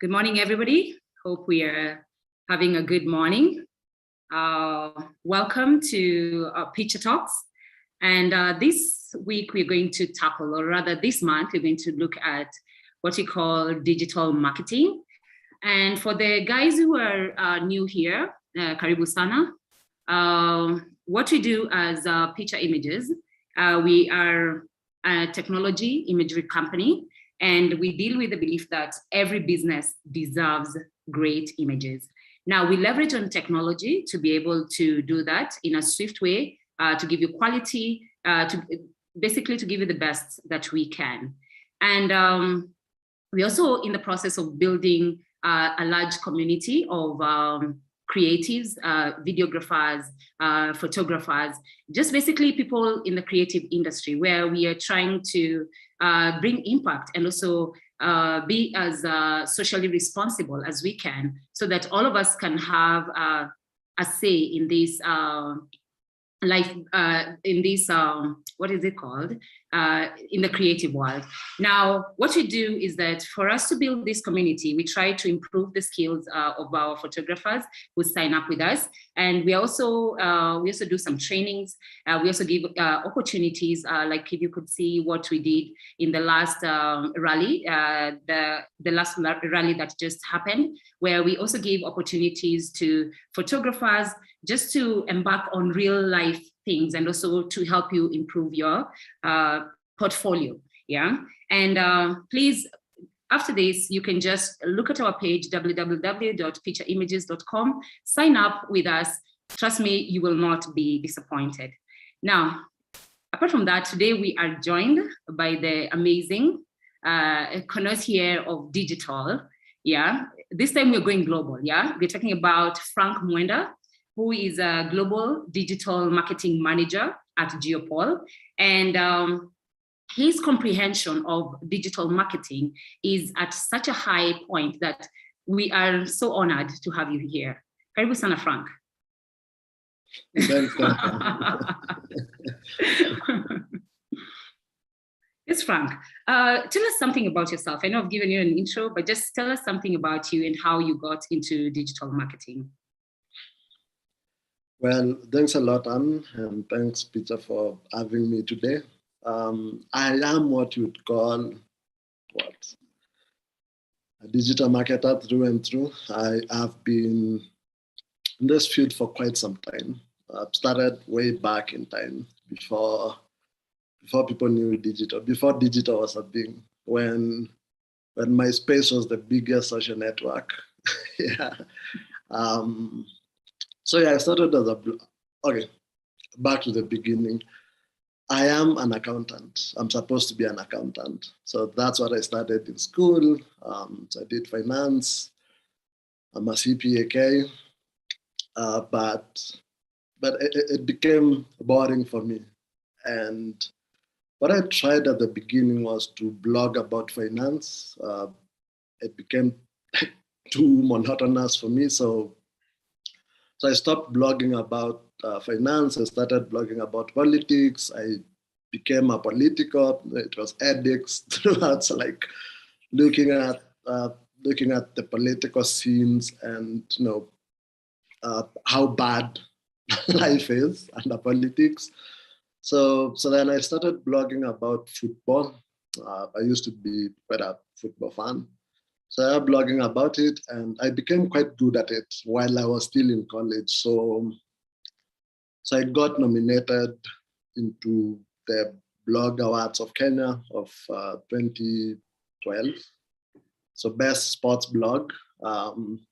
Good morning, everybody. Hope we are having a good morning. Welcome to Picha Talks. And this week we're going to tackle, or rather this month, we're going to look at what we call digital marketing. And for the guys who are new here, Karibu Sana, what we do as Picha Images, we are a technology imagery company, and we deal with the belief that every business deserves great images. Now, we leverage on technology to be able to do that in a swift way, to give you quality, to basically to give you the best that we can. And we're also in the process of building a large community of creatives, videographers, photographers, just basically people in the creative industry, where we are trying to bring impact and also be as socially responsible as we can, so that all of us can have a say in this life, in this, what is it called, in the creative world. Now, what we do is that for us to build this community, we try to improve the skills of our photographers who sign up with us. And we also do some trainings. We also give opportunities, like if you could see what we did in the last rally, the last rally that just happened, where we also gave opportunities to photographers just to embark on real life things and also to help you improve your portfolio. Yeah. And please, after this, you can just look at our page, www.pichaimages.com, sign up with us. Trust me, you will not be disappointed. Now, apart from that, today we are joined by the amazing connoisseur of digital. Yeah. This time we're going global. Yeah. We're talking about Frank Mwenda, who is a global digital marketing manager at Geopol. And his comprehension of digital marketing is at such a high point that we are so honored to have you here. Karibu sana, Frank. Thanks. Yes, Frank. Tell us something about yourself. I know I've given you an intro, but just tell us something about you and how you got into digital marketing. Well, thanks a lot, Anne, and thanks, Peter, for having me today. I am what you'd call a digital marketer through and through. I have been in this field for quite some time. I've started way back in time, before people knew digital, before digital was a thing, when MySpace was the biggest social network. Yeah. So yeah, I started as back to the beginning. I am an accountant. I'm supposed to be an accountant. So that's what I started in school. So I did finance. I'm a CPA, but it became boring for me. And what I tried at the beginning was to blog about finance. It became too monotonous for me. So I stopped blogging about finance. I started blogging about politics. I became a politico. It was edX throughout. So like looking at the political scenes and how bad life is under politics. So then I started blogging about football. I used to be quite a football fan. So I was blogging about it, and I became quite good at it while I was still in college. So I got nominated into the Blog Awards of Kenya of 2012. So best sports blog. And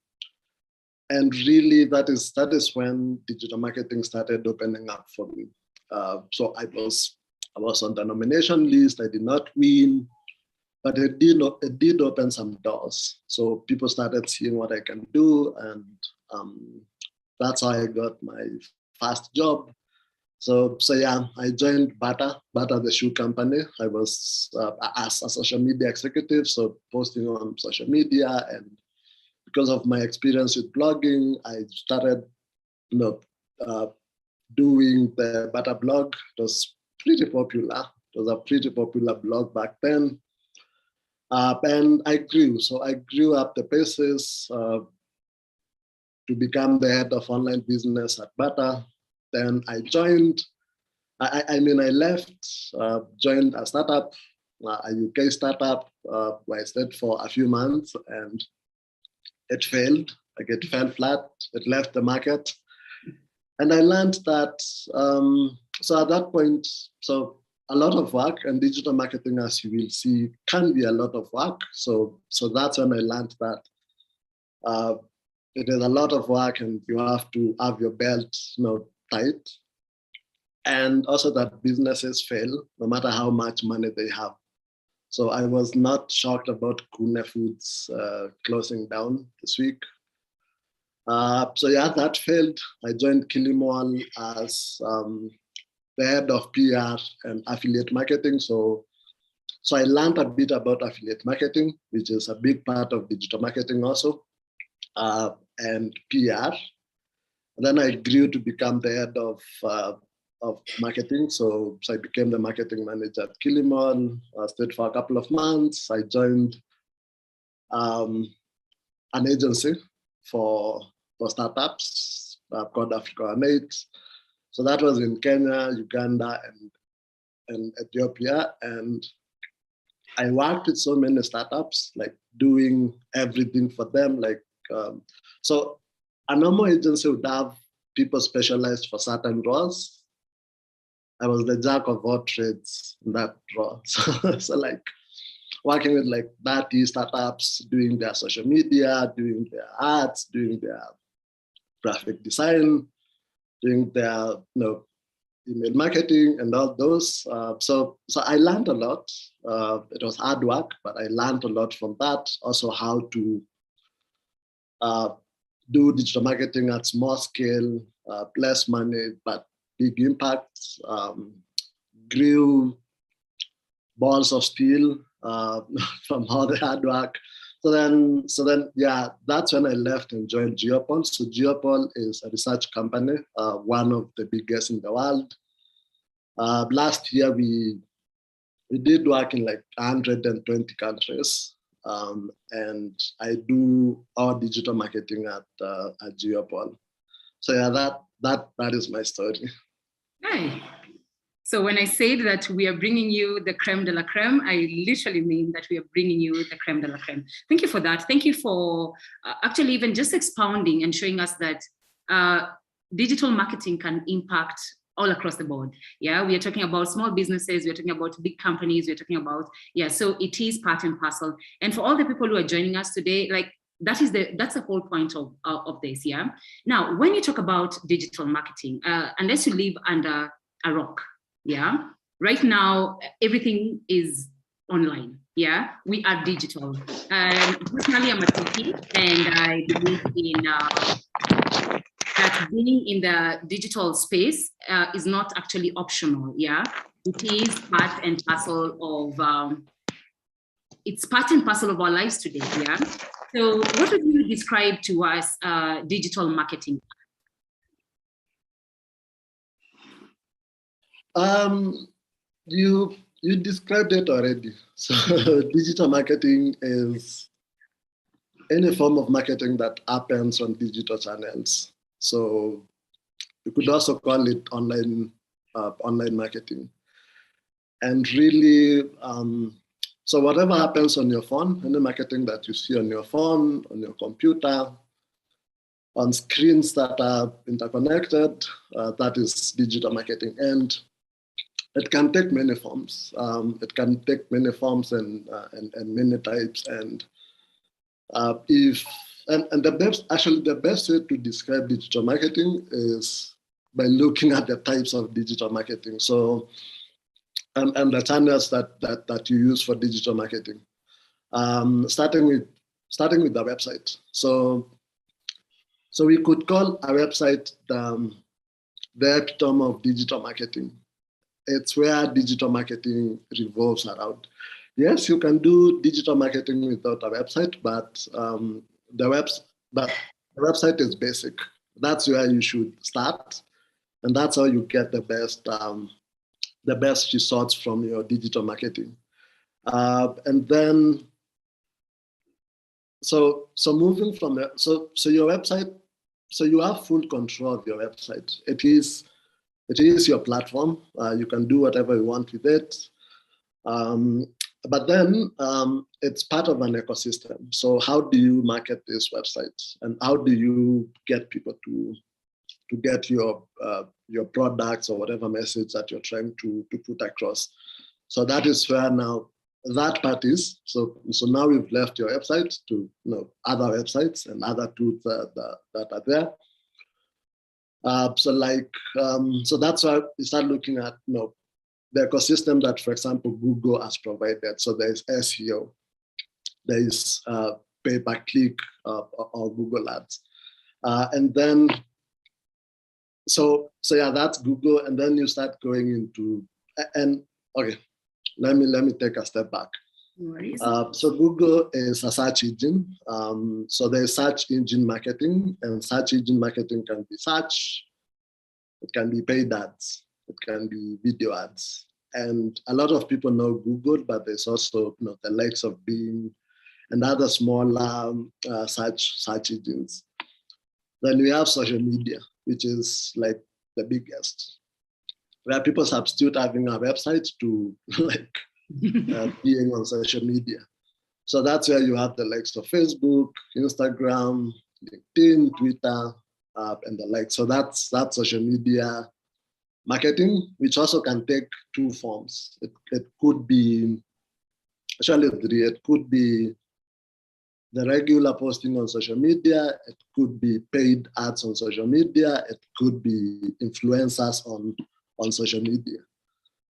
really that is when digital marketing started opening up for me. So I was on the nomination list. I did not win, but it did open some doors. So people started seeing what I can do, and that's how I got my first job. So yeah, I joined Bata, the shoe company. I was as a social media executive, so posting on social media, and because of my experience with blogging, I started, doing the Bata blog. It was pretty popular. It was a pretty popular blog back then. And I grew. So I grew up the paces to become the head of online business at Bata. Then I joined, I left, joined a startup, a UK startup, where I stayed for a few months and it failed. Like it fell flat, it left the market. And I learned that, so at that point, so a lot of work, and digital marketing, as you will see, can be a lot of work. So that's when I learned that it is a lot of work and you have to have your belt, tight. And also that businesses fail no matter how much money they have. So I was not shocked about Kune Foods closing down this week. So yeah, that failed. I joined Kilimall as the head of PR and affiliate marketing. So I learned a bit about affiliate marketing, which is a big part of digital marketing also, and PR. And then I grew to become the head of marketing. So I became the marketing manager at Kilimall. I stayed for a couple of months. I joined an agency for startups called Africa Mate. So that was in Kenya, Uganda, and Ethiopia. And I worked with so many startups, like doing everything for them. Like, so a normal agency would have people specialized for certain roles. I was the jack of all trades in that role. So like working with like 30 startups, doing their social media, doing their ads, doing their graphic design, doing their email marketing and all those. So I learned a lot. It was hard work, but I learned a lot from that. Also how to do digital marketing at small scale, less money, but big impact. Grew balls of steel from all the hard work. So then, yeah, that's when I left and joined Geopol. So Geopol is a research company, one of the biggest in the world. Last year, we did work in like 120 countries. And I do all digital marketing at Geopol. So yeah, that is my story. Hey. So when I said that we are bringing you the creme de la creme, I literally mean that we are bringing you the creme de la creme. Thank you for that. Thank you for actually even just expounding and showing us that digital marketing can impact all across the board. Yeah, we are talking about small businesses, we're talking about big companies, we're talking about, yeah, so it is part and parcel. And for all the people who are joining us today, like that's the whole point of this, yeah? Now, when you talk about digital marketing, unless you live under a rock, yeah, right now, everything is online, yeah? We are digital. Personally, I'm a techie, and I believe in that being in the digital space is not actually optional, yeah? It is part and parcel of, it's part and parcel of our lives today, yeah? So what would you describe to us digital marketing? You described it already. So digital marketing is any form of marketing that happens on digital channels. So you could also call it online marketing. And really, so whatever happens on your phone, any marketing that you see on your phone, on your computer, on screens that are interconnected, that is digital marketing. And it can take many forms. It can take many forms and many types. And the best way to describe digital marketing is by looking at the types of digital marketing. So, and the channels that you use for digital marketing. Starting with the website. So we could call a website the epitome of digital marketing. It's where digital marketing revolves around. Yes, you can do digital marketing without a website, but the website is basic. That's where you should start, and that's how you get the best results from your digital marketing. And then so moving from there, so your website, so you have full control of your website. It is your platform. You can do whatever you want with it. But then it's part of an ecosystem. So how do you market this website, and how do you get people to get your products or whatever message that you're trying to put across? So that is where now that part is. So now we've left your website to other websites and other tools that are there. So that's why we start looking at the ecosystem that, for example, Google has provided. So there's SEO, there is pay-per-click or Google Ads, and then so yeah, that's Google, and then you start going into okay. Let me take a step back. So Google is a search engine. So there's search engine marketing, and search engine marketing can be search, it can be paid ads, it can be video ads. And a lot of people know Google, but there's also the likes of Bing and other smaller search engines. Then we have social media, which is like the biggest, where people substitute having a website to being on social media. So that's where you have the likes of Facebook, Instagram, LinkedIn, Twitter, and the like. So that's social media marketing, which also can take two forms. It could be, actually three. It could be the regular posting on social media. It could be paid ads on social media. It could be influencers on social media.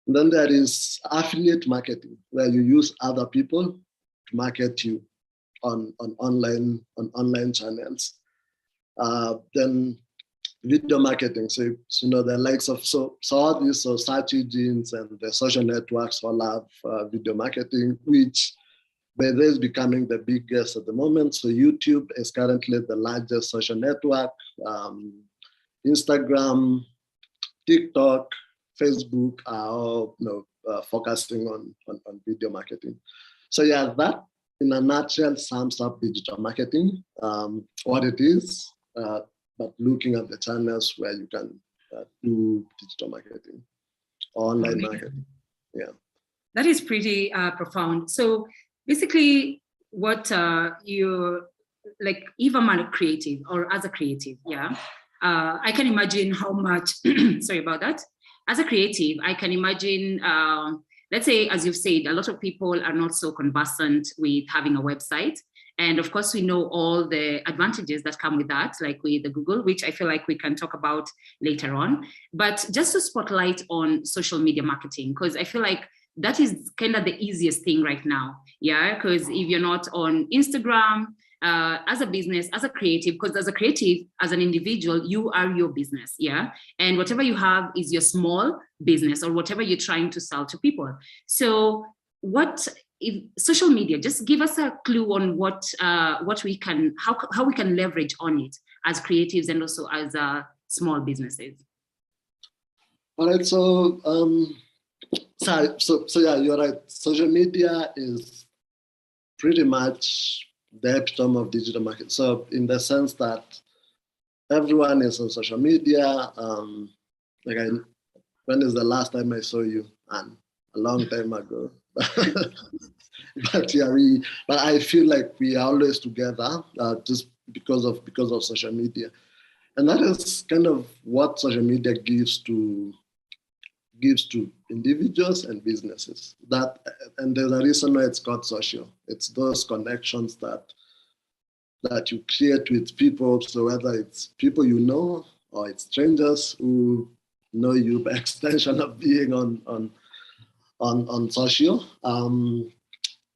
And then there is affiliate marketing, where you use other people to market you on online channels. Then video marketing, so the likes of all these search engines and the social networks all have video marketing, which by this is becoming the biggest at the moment. So YouTube is currently the largest social network. Instagram, TikTok, Facebook are all focusing on video marketing. So yeah, that in a nutshell sums up digital marketing, what it is, but looking at the channels where you can do digital marketing, online marketing. Yeah. That is pretty profound. So basically what you, like, if I'm a creative or as a creative, yeah, I can imagine how much, sorry about that. As a creative, I can imagine, let's say, as you've said, a lot of people are not so conversant with having a website. And of course, we know all the advantages that come with that, like with the Google, which I feel like we can talk about later on. But just to spotlight on social media marketing, because I feel like that is kind of the easiest thing right now. Yeah, because if you're not on Instagram, as a business, as a creative, because as a creative, as an individual, you are your business, yeah? And whatever you have is your small business or whatever you're trying to sell to people. So if social media, just give us a clue on what we can, how we can leverage on it as creatives and also as small businesses. All right, so yeah, you're right. Social media is pretty much the epitome of digital marketing. So in the sense that everyone is on social media. When is the last time I saw you? And a long time ago. But yeah, but I feel like we are always together just because of social media, and that is kind of what social media gives to individuals and businesses. And there's a reason why it's called social. It's those connections that you create with people. So whether it's people you know or it's strangers who know you by extension of being on social.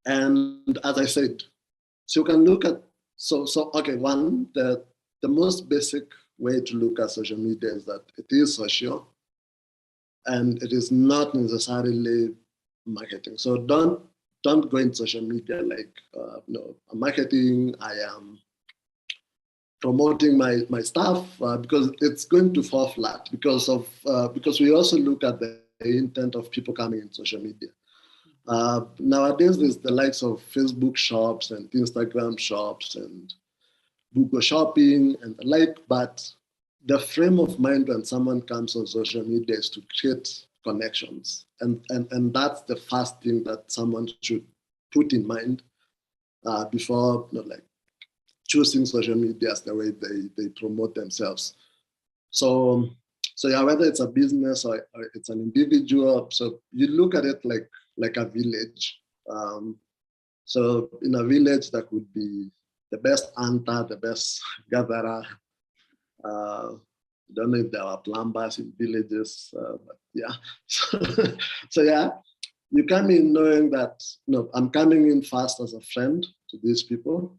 And as I said, so you can look at okay, one, the most basic way to look at social media is that it is social and it is not necessarily marketing. So don't go in social media like marketing. I am promoting my stuff because it's going to fall flat because we also look at the intent of people coming in social media. Nowadays, there's the likes of Facebook shops and Instagram shops and Google Shopping and the like, but the frame of mind when someone comes on social media is to create connections. And that's the first thing that someone should put in mind before like choosing social media as the way they promote themselves. So yeah, whether it's a business or it's an individual, so you look at it like a village. So in a village, that could be the best hunter, the best gatherer. I don't know if there are plumbers in villages, but yeah. So yeah, you come in knowing that I'm coming in first as a friend to these people.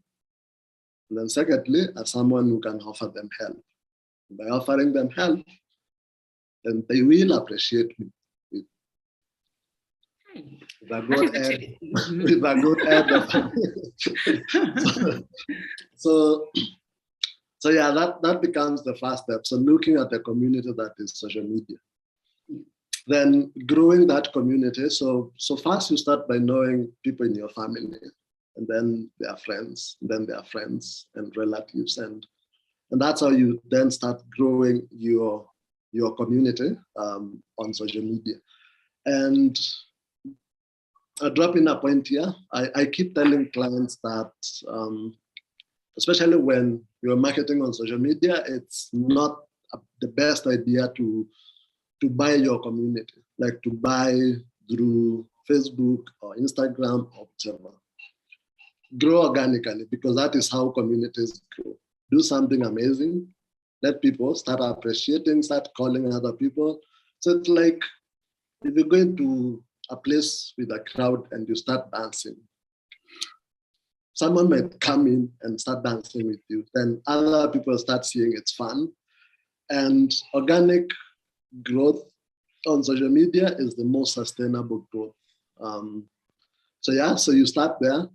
And then secondly, as someone who can offer them help. By offering them help, then they will appreciate me with a good head, with a good head. So yeah, that becomes the first step. So looking at the community that is social media. Then growing that community. So first you start by knowing people in your family, and then their friends, and then their friends and relatives, and that's how you then start growing your community on social media. And dropping a point here, I keep telling clients that especially when you're marketing on social media, it's not the best idea to buy your community, like to buy through Facebook or Instagram or whatever. Grow organically, because that is how communities grow. Do something amazing, let people start appreciating, start calling other people. So it's like if you're going to a place with a crowd and you start dancing, someone might come in and start dancing with you. Then other people start seeing it's fun. And organic growth on social media is the most sustainable growth. So yeah, so you start there,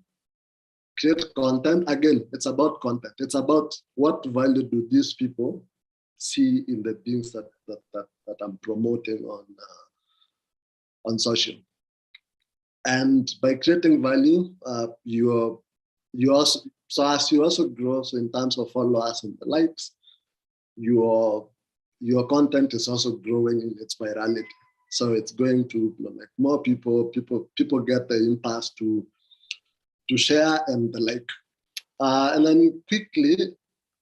create content. Again, it's about content. It's about what value do these people see in the things that I'm promoting on social. And by creating value, you also, so as you also grow, so in terms of followers and the likes, your content is also growing in its virality. So it's going to like more people get the impulse to share and the like. And then quickly,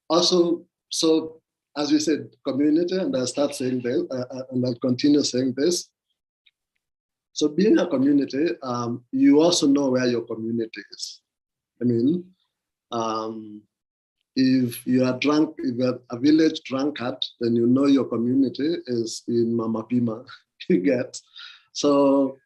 also, so as you said, community, and I start saying this, and I'll continue saying this. So being a community, you also know where your community is. I mean, if you are drunk, if you're a village drunkard, then you know your community is in Mama Pima. You get so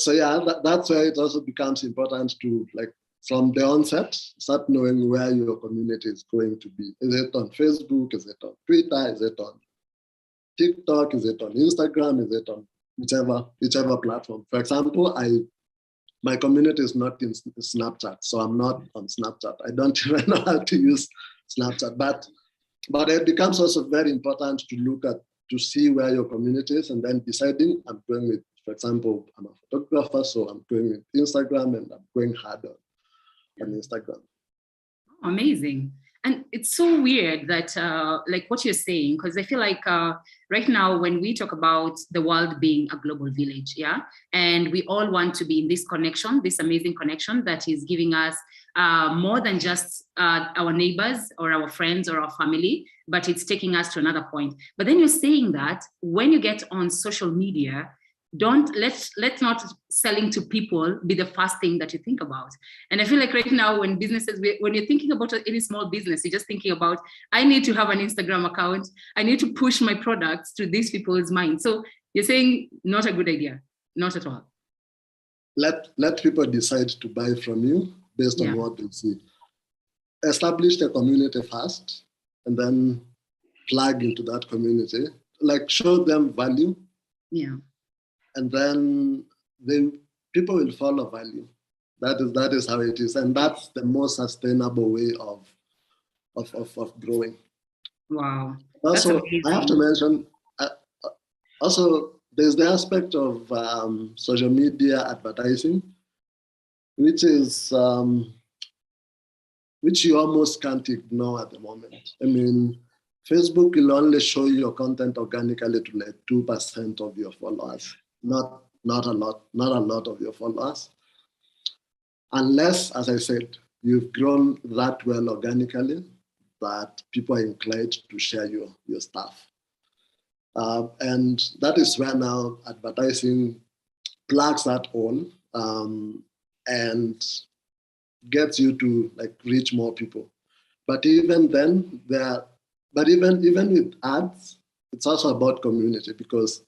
yeah. That's where it also becomes important to, like, from the onset, start knowing where your community is going to be. Is it on Facebook? Is it on Twitter? Is it on TikTok? Is it on Instagram? Is it on whichever platform? For example, my community is not in Snapchat, so I'm not on Snapchat. I don't even know how to use Snapchat, but it becomes also very important to look at, to see where your community is, and then deciding, I'm going with, for example, I'm a photographer, so I'm going with Instagram, and I'm going hard on Instagram. Amazing. And it's so weird that, like what you're saying, because I feel like right now, when we talk about the world being a global village, yeah, and we all want to be in this connection, this amazing connection that is giving us more than just our neighbors or our friends or our family, but it's taking us to another point. But then you're saying that when you get on social media, let's not selling to people be the first thing that you think about. And I feel like right now, when you're thinking about any small business, you're just thinking about, I need to have an Instagram account, I need to push my products to these people's minds. So you're saying not a good idea, not at all. Let people decide to buy from you based on what they see. Establish the community first, and then plug into that community, like show them value. Yeah. And then people will follow value. That is how it is, and that's the most sustainable way of growing. Wow. Also, I have to mention, also there's the aspect of social media advertising, which is which you almost can't ignore at the moment. I mean, Facebook will only show your content organically to like 2% of your followers, not a lot of your followers, unless, as I said, you've grown that well organically that people are inclined to share your stuff. And that is where now advertising plugs that on and gets you to like reach more people. But even then, even with ads, it's also about community, because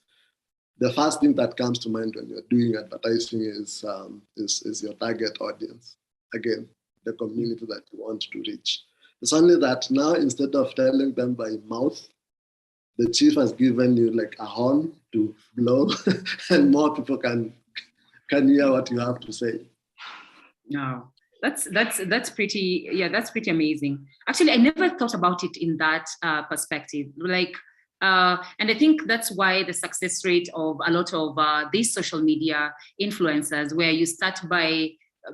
the first thing that comes to mind when you're doing advertising is your target audience. Again, the community that you want to reach. It's only that now, instead of telling them by mouth, the chief has given you like a horn to blow, and more people can hear what you have to say. No, that's pretty. Yeah, that's pretty amazing. Actually, I never thought about it in that perspective. Like, and I think that's why the success rate of a lot of these social media influencers, where you start by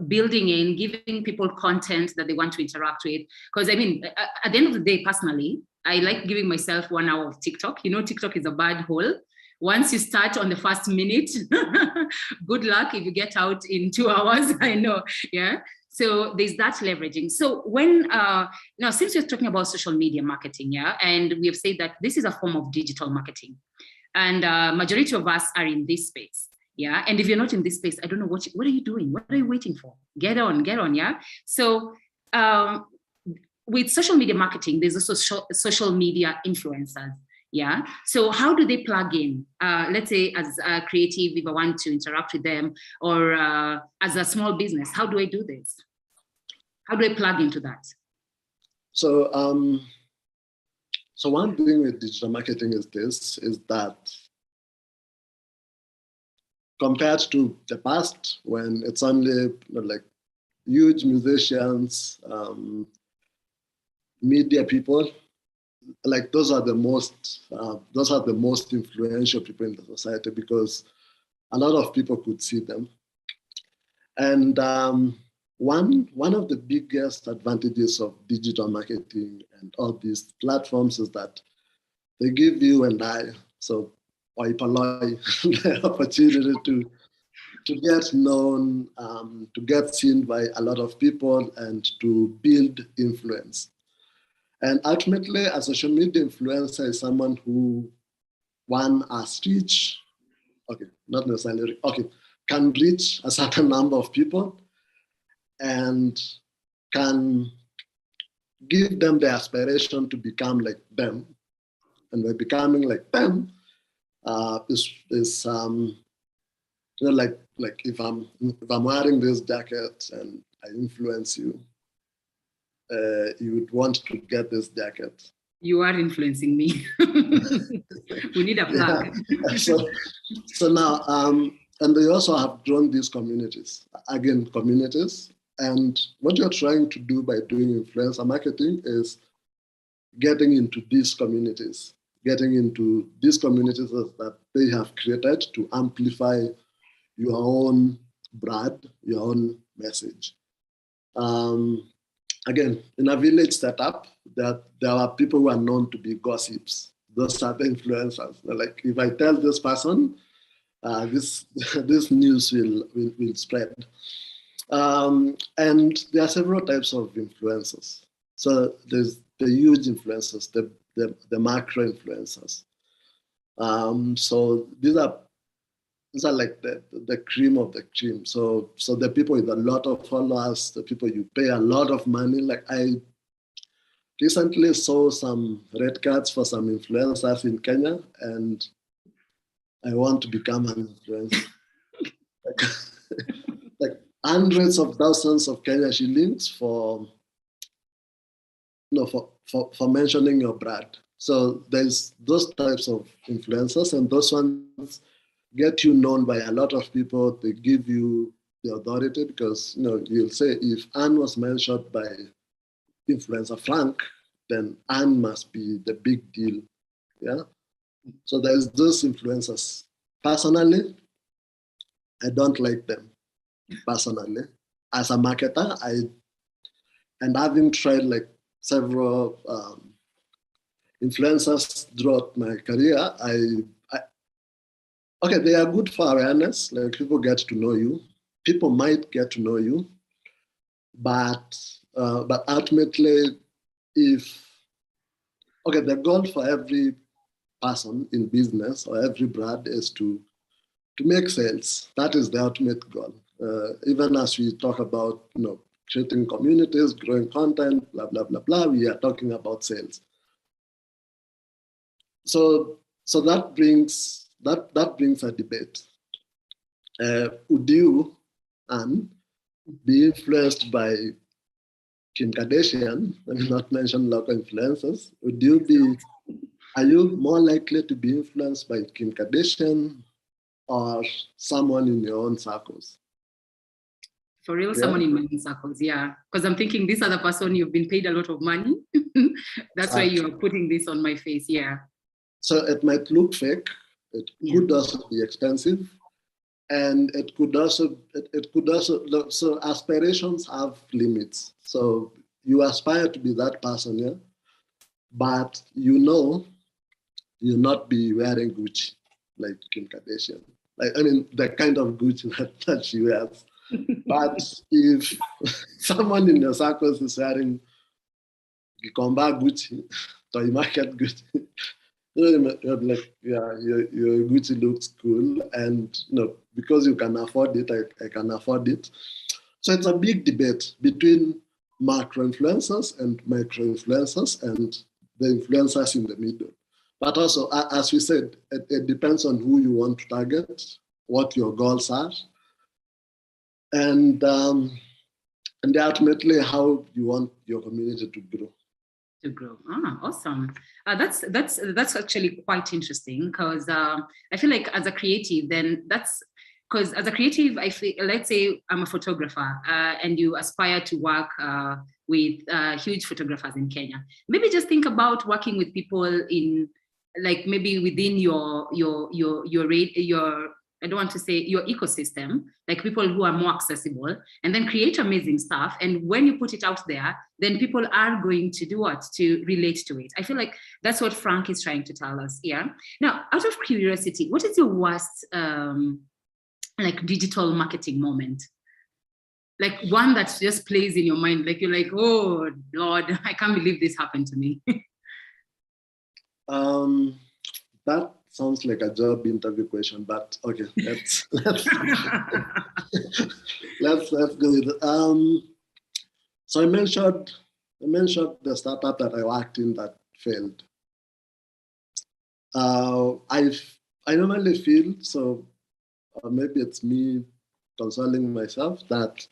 building in, giving people content that they want to interact with. Because I mean, at the end of the day, personally, I like giving myself 1 hour of TikTok. You know, TikTok is a bad hole. Once you start on the first minute, good luck if you get out in 2 hours, I know, yeah? So there's that leveraging. So when, now since we're talking about social media marketing, yeah, and we have said that this is a form of digital marketing, and majority of us are in this space, yeah? And if you're not in this space, I don't know, what are you doing? What are you waiting for? Get on, yeah? So with social media marketing, there's also social media influencers. Yeah. So how do they plug in? Let's say as a creative, if I want to interact with them, or as a small business, how do I do this? How do I plug into that? So, so one thing with digital marketing is that compared to the past, when it's only like huge musicians, media people, like those are the most influential people in the society, because a lot of people could see them. And one of the biggest advantages of digital marketing and all these platforms is that they give you and I, so the opportunity to get known, to get seen by a lot of people, and to build influence. And ultimately, a social media influencer is someone who, one, has reach, okay, not necessarily, okay, can reach a certain number of people and can give them the aspiration to become like them. And by becoming like them, you know, like if I'm wearing this jacket and I influence you, you would want to get this jacket. You are influencing me. We need a plug. Yeah. So now, and they also have grown these communities. Again, communities. And what you're trying to do by doing influencer marketing is getting into these communities that they have created to amplify your own brand, your own message. Again, in a village setup, that there are people who are known to be gossips. Those are the influencers. They're like, if I tell this person, this news will spread. And there are several types of influencers. So there's the huge influencers, the macro influencers. So these are like the cream of the cream. So the people with a lot of followers, the people you pay a lot of money. Like I recently saw some red cards for some influencers in Kenya, and I want to become an influencer. like hundreds of thousands of Kenya shillings for mentioning your brand. So there's those types of influencers, and those ones get you known by a lot of people. They give you the authority, because you'll say, if Anne was mentioned by influencer Frank, then Anne must be the big deal. Yeah. So there's those influencers. Personally, I don't like them. Personally, as a marketer, and having tried like several influencers throughout my career, okay, they are good for awareness. Like people get to know you. People might get to know you, but ultimately, the goal for every person in business or every brand is to make sales. That is the ultimate goal. Even as we talk about creating communities, growing content, blah blah blah blah, we are talking about sales. So that brings a debate. Would you, Anne, be influenced by Kim Kardashian? Let me not mention local influencers. Are you more likely to be influenced by Kim Kardashian or someone in your own circles? For real, someone in my own circles, yeah. Because I'm thinking this other person, you've been paid a lot of money. That's why you're putting this on my face, yeah. So it might look fake. It could also be expensive. And it could also, so aspirations have limits. So you aspire to be that person, yeah? But you'll not be wearing Gucci like Kim Kardashian. Like, I mean, the kind of Gucci that she wears. But if someone in your circles is wearing Gikomba Gucci, or you market Gucci, you're like, yeah, your Gucci looks cool, and because you can afford it, I can afford it. So it's a big debate between macro influencers and micro influencers and the influencers in the middle. But also, as we said, it depends on who you want to target, what your goals are, and ultimately how you want your community to grow. To grow. Awesome. That's actually quite interesting because I feel like as a creative, then that's because as a creative, I feel, let's say I'm a photographer and you aspire to work with huge photographers in Kenya. Maybe just think about working with people in like maybe within your I don't want to say your ecosystem, like people who are more accessible, and then create amazing stuff. And when you put it out there, then people are going to do what? To relate to it. I feel like that's what Frank is trying to tell us. Yeah. Now, out of curiosity, what is your worst like digital marketing moment? Like one that just plays in your mind, like you're like, oh Lord, I can't believe this happened to me. That sounds like a job interview question, but okay, let's let's go with it. So I mentioned the startup that I worked in that failed. I normally feel so, maybe it's me consoling myself that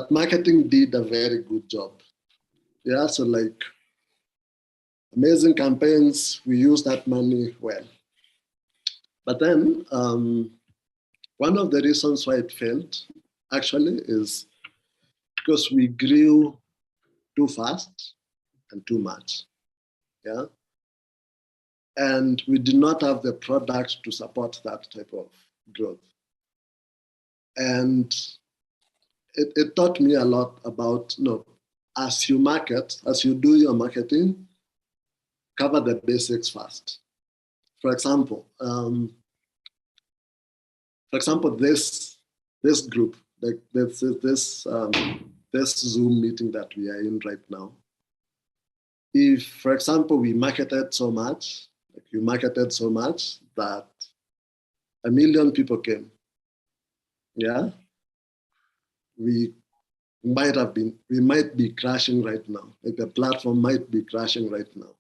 marketing did a very good job. Yeah, so like amazing campaigns, we use that money well. But then one of the reasons why it failed actually is because we grew too fast and too much. Yeah. And we did not have the product to support that type of growth. And it taught me a lot about, as you market, as you do your marketing, cover the basics first. For example, this group, like this Zoom meeting that we are in right now. If, for example, we marketed so much, like you marketed so much that 1 million people came, yeah, we might be crashing right now. Like the platform might be crashing right now.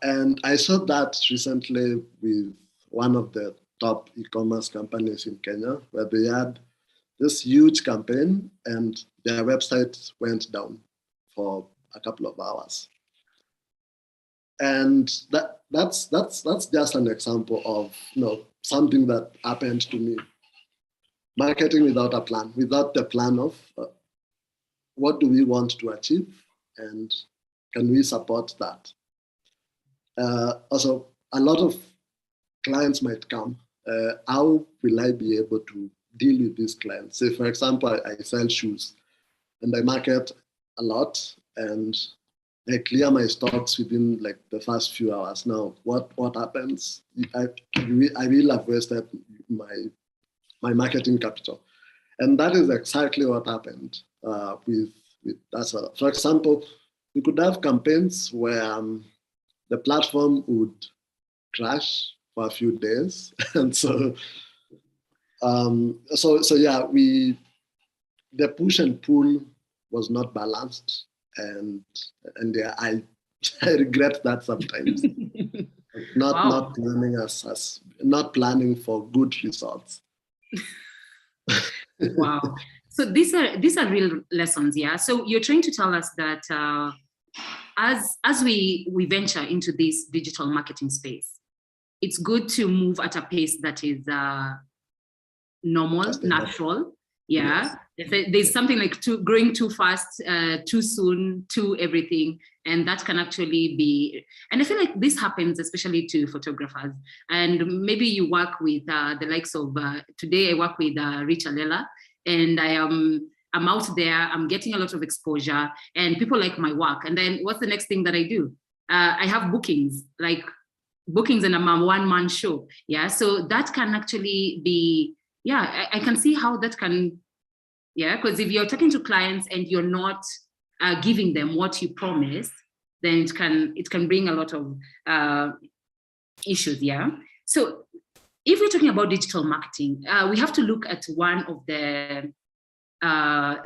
And I saw that recently with one of the top e-commerce companies in Kenya, where they had this huge campaign and their website went down for a couple of hours. And that's just an example of something that happened to me. Marketing without a plan, without the plan of what do we want to achieve and can we support that? Also, a lot of clients might come. How will I be able to deal with these clients? Say, for example, I sell shoes and I market a lot and I clear my stocks within like the first few hours. Now, what happens? I will have wasted my marketing capital. And that is exactly what happened with that. For example, we could have campaigns where the platform would crash for a few days. And so yeah, the push and pull was not balanced. And yeah, I regret that sometimes. Not planning for good results. Wow. So these are real lessons, yeah. So you're trying to tell us that as we venture into this digital marketing space, it's good to move at a pace that is normal, natural. Yeah. Yes. There's something like growing too fast, too soon, too everything. And that can actually be, and I feel like this happens especially to photographers. And maybe you work with the likes of, today I work with Richa Lela, and I'm out there, I'm getting a lot of exposure and people like my work. And then what's the next thing that I do? I have bookings and I'm a one-man show. Yeah. So that can actually be, yeah, I can see how that can, yeah, because if you're talking to clients and you're not giving them what you promised, then it can bring a lot of issues, yeah. So if we're talking about digital marketing, we have to look at one of the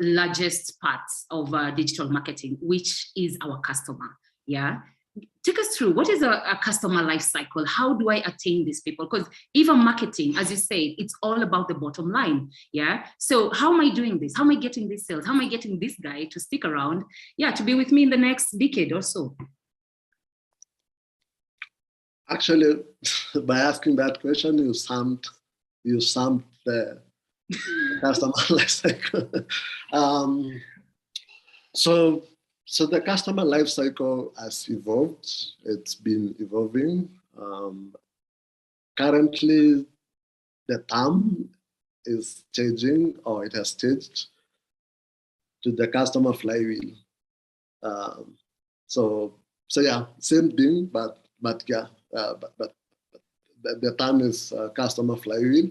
largest parts of digital marketing, which is our customer, yeah. Take us through, what is a customer life cycle? How do I attain these people? Because even marketing, as you said, it's all about the bottom line. Yeah. So how am I doing this? How am I getting these sales? How am I getting this guy to stick around? Yeah, to be with me in the next decade or so. Actually, by asking that question, you summed the customer life cycle. So the customer life cycle has evolved. It's been evolving. Currently, the term is changing, or it has changed to the customer flywheel. So yeah, same thing, but yeah, but the term is customer flywheel,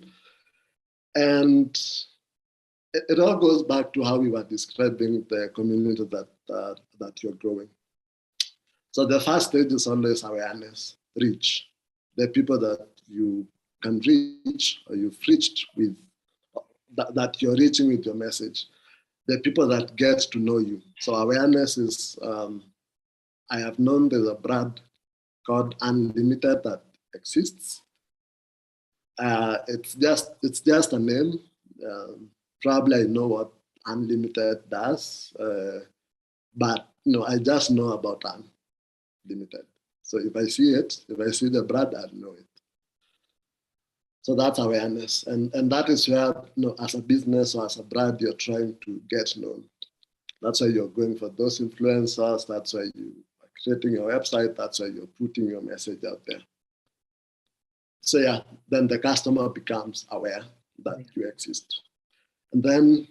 and it all goes back to how we were describing the community that you're growing. So the first stage is always awareness, reach. The people that you can reach or you've reached with, that you're reaching with your message. The people that get to know you. So awareness is, I have known there's a brand called Unlimited that exists. It's just a name. Probably I know what Unlimited does, but I just know about Unlimited. So if I see the brand, I know it. So that's awareness, and that is where, as a business or as a brand, you're trying to get known. That's why you're going for those influencers. That's why you are creating your website. That's why you're putting your message out there. So yeah, then the customer becomes aware that you exist. And then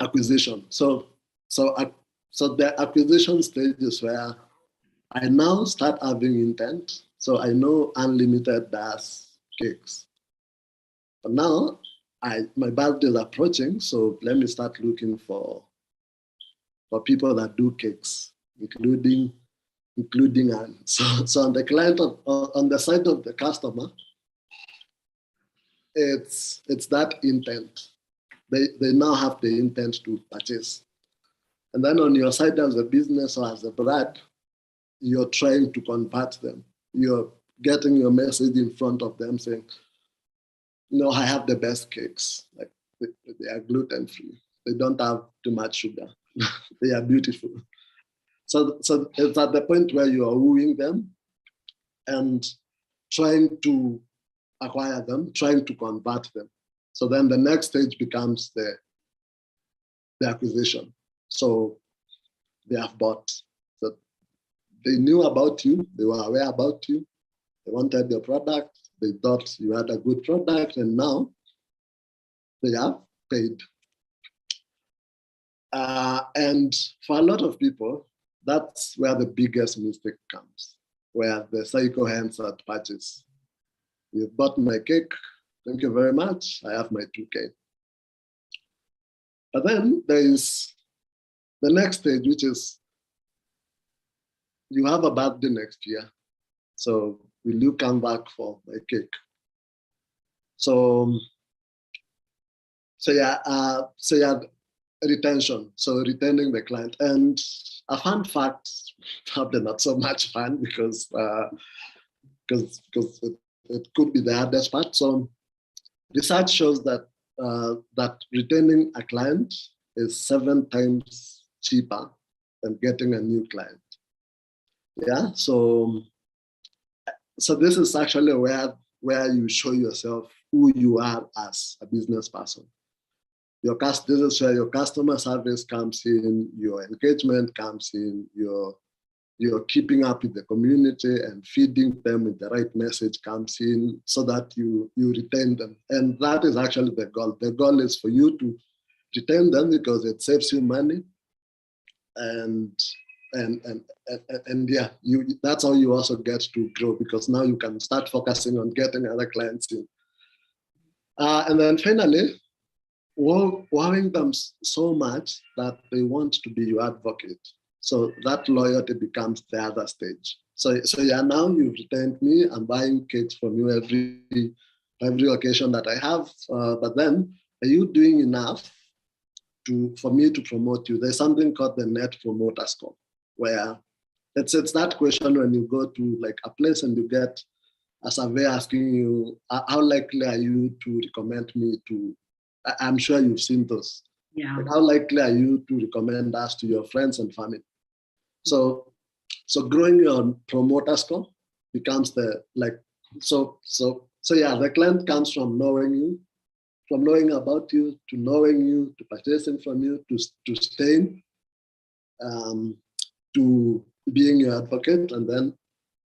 acquisition. So the acquisition stage is where I now start having intent. So I know Unlimited does cakes. But now my birthday is approaching, so let me start looking for people that do cakes, including Anne. So on the client on the side of the customer, it's that intent. They now have the intent to purchase. And then on your side as a business or as a brand, you're trying to convert them. You're getting your message in front of them saying, I have the best cakes. Like they are gluten-free. They don't have too much sugar. They are beautiful. So it's at the point where you are wooing them and trying to acquire them, trying to convert them. So then the next stage becomes the acquisition. So they have bought. So they knew about you. They were aware about you. They wanted your product. they thought you had a good product, and now they have paid. And for a lot of people, that's where the biggest mistake comes, where the cycle ends at purchase. You've bought my cake, thank you very much, I have my 2K. But then there is the next stage, which is you have a birthday next year. So will you come back for my cake? So retention. So retaining the client. And a fun fact, probably not so much fun because it could be the hardest part. So research shows that that retaining a client is 7 times cheaper than getting a new client. Yeah, so this is actually where you show yourself who you are as a business person. This is where your customer service comes in, your engagement comes in, you're keeping up with the community and feeding them with the right message comes in so that you retain them. And that is actually the goal. The goal is for you to retain them because it saves you money. And yeah, that's how you also get to grow, because now you can start focusing on getting other clients in. And then finally, wowing them so much that they want to be your advocate. So that loyalty becomes the other stage. So yeah, now you've retained me. I'm buying cakes from you every occasion that I have. But then, are you doing enough for me to promote you? There's something called the Net Promoter Score, where it's that question when you go to like a place and you get a survey asking you, how likely are you to recommend me to? I'm sure you've seen those. Yeah. Like, how likely are you to recommend us to your friends and family? So growing your promoter score becomes the the client comes from knowing you, from knowing about you, to knowing you, to purchasing from you, to staying, to being your advocate, and then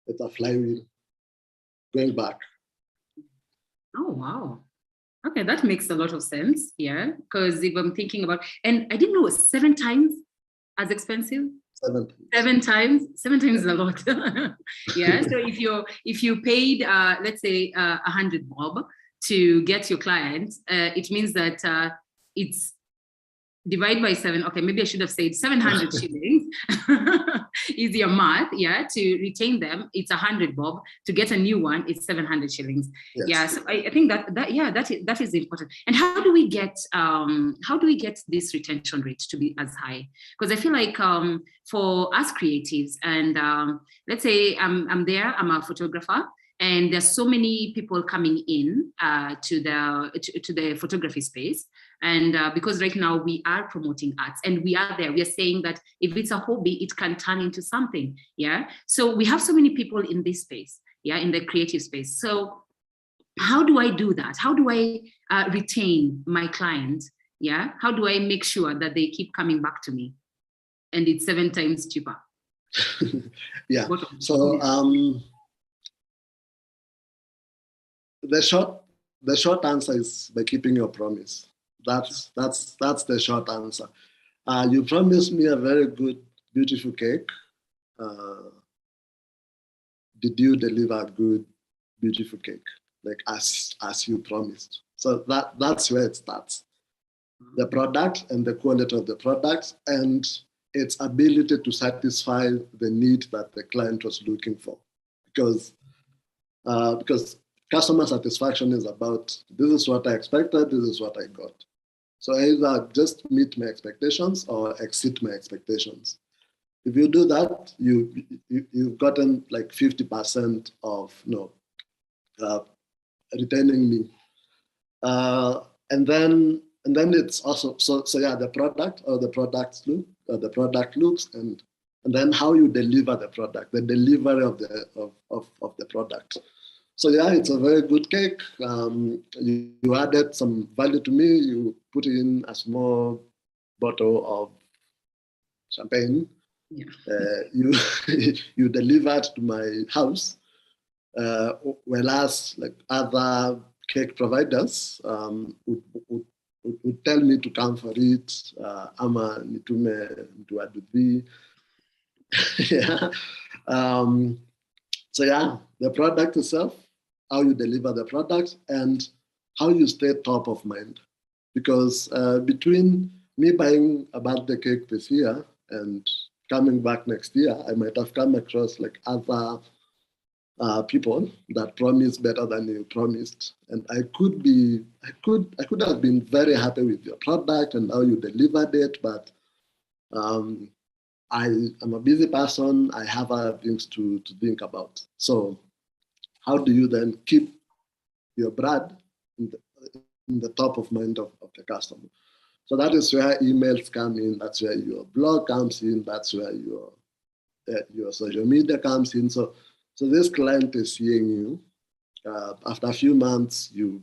it's a flywheel going back. Oh, wow. Okay, that makes a lot of sense. Yeah, because if I'm thinking about, and I didn't know 7 times as expensive. 7 times. 7 times is a lot. Yeah. So if you paid let's say 100 bob to get your client, it means that it's divide by 7. Okay, maybe I should have said 700 shillings. Easier math, yeah. To retain them, it's 100 bob. To get a new one, it's 700 shillings. Yes. Yeah. So I think that is important. And how do we get this retention rate to be as high? Because I feel like for us creatives, and let's say I'm a photographer, and there's so many people coming in to the photography space. And because right now we are promoting arts, and we are there, we are saying that if it's a hobby, it can turn into something. Yeah. So we have so many people in this space, yeah, in the creative space. So how do I do that? How do I retain my clients? Yeah. How do I make sure that they keep coming back to me? And it's 7 times cheaper. Yeah. So the short answer is by keeping your promise. That's the short answer. You promised me a very good, beautiful cake. Did you deliver a good, beautiful cake, like as you promised? So that's where it starts. The product and the quality of the product and its ability to satisfy the need that the client was looking for, because customer satisfaction is about, this is what I expected, this is what I got. So either just meet my expectations or exceed my expectations. If you do that, you've gotten like 50% of retaining me. And then it's also the product or the product looks and then how you deliver the product, the delivery of the product. So yeah, it's a very good cake. You added some value to me. You put in a small bottle of champagne. Yeah. You you delivered to my house. Whereas like other cake providers would tell me to come for it, ama nitume mtu aduthi. Yeah. So yeah, the product itself, how you deliver the product, and how you stay top of mind. Because between me buying a birthday cake this year and coming back next year, I might have come across like other people that promise better than you promised, and I could have been very happy with your product and how you delivered it, but I am a busy person. I have other things to think about. So how do you then keep your brand in the top of mind of the customer? So that is where emails come in. That's where your blog comes in. That's where your social media comes in. So this client is seeing you. After a few months, you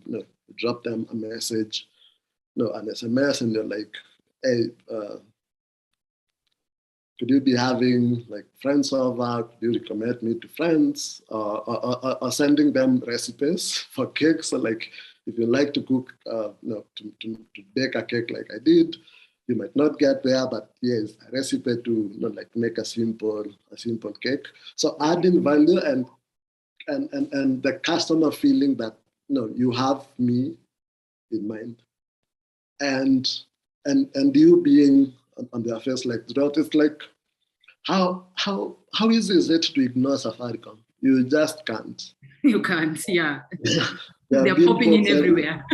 drop them a message, an SMS, and you're like, hey, could you be having like friends over? Could you recommend me to friends? Or sending them recipes for cakes. So like, if you like to cook, to bake a cake like I did, you might not get there, but yes, a recipe to like make a simple cake. So adding value and the customer feeling that you have me in mind, and you being on their face like that. It's like how easy is it to ignore Safaricom? You just can't. You can't, yeah. They're popping in everywhere.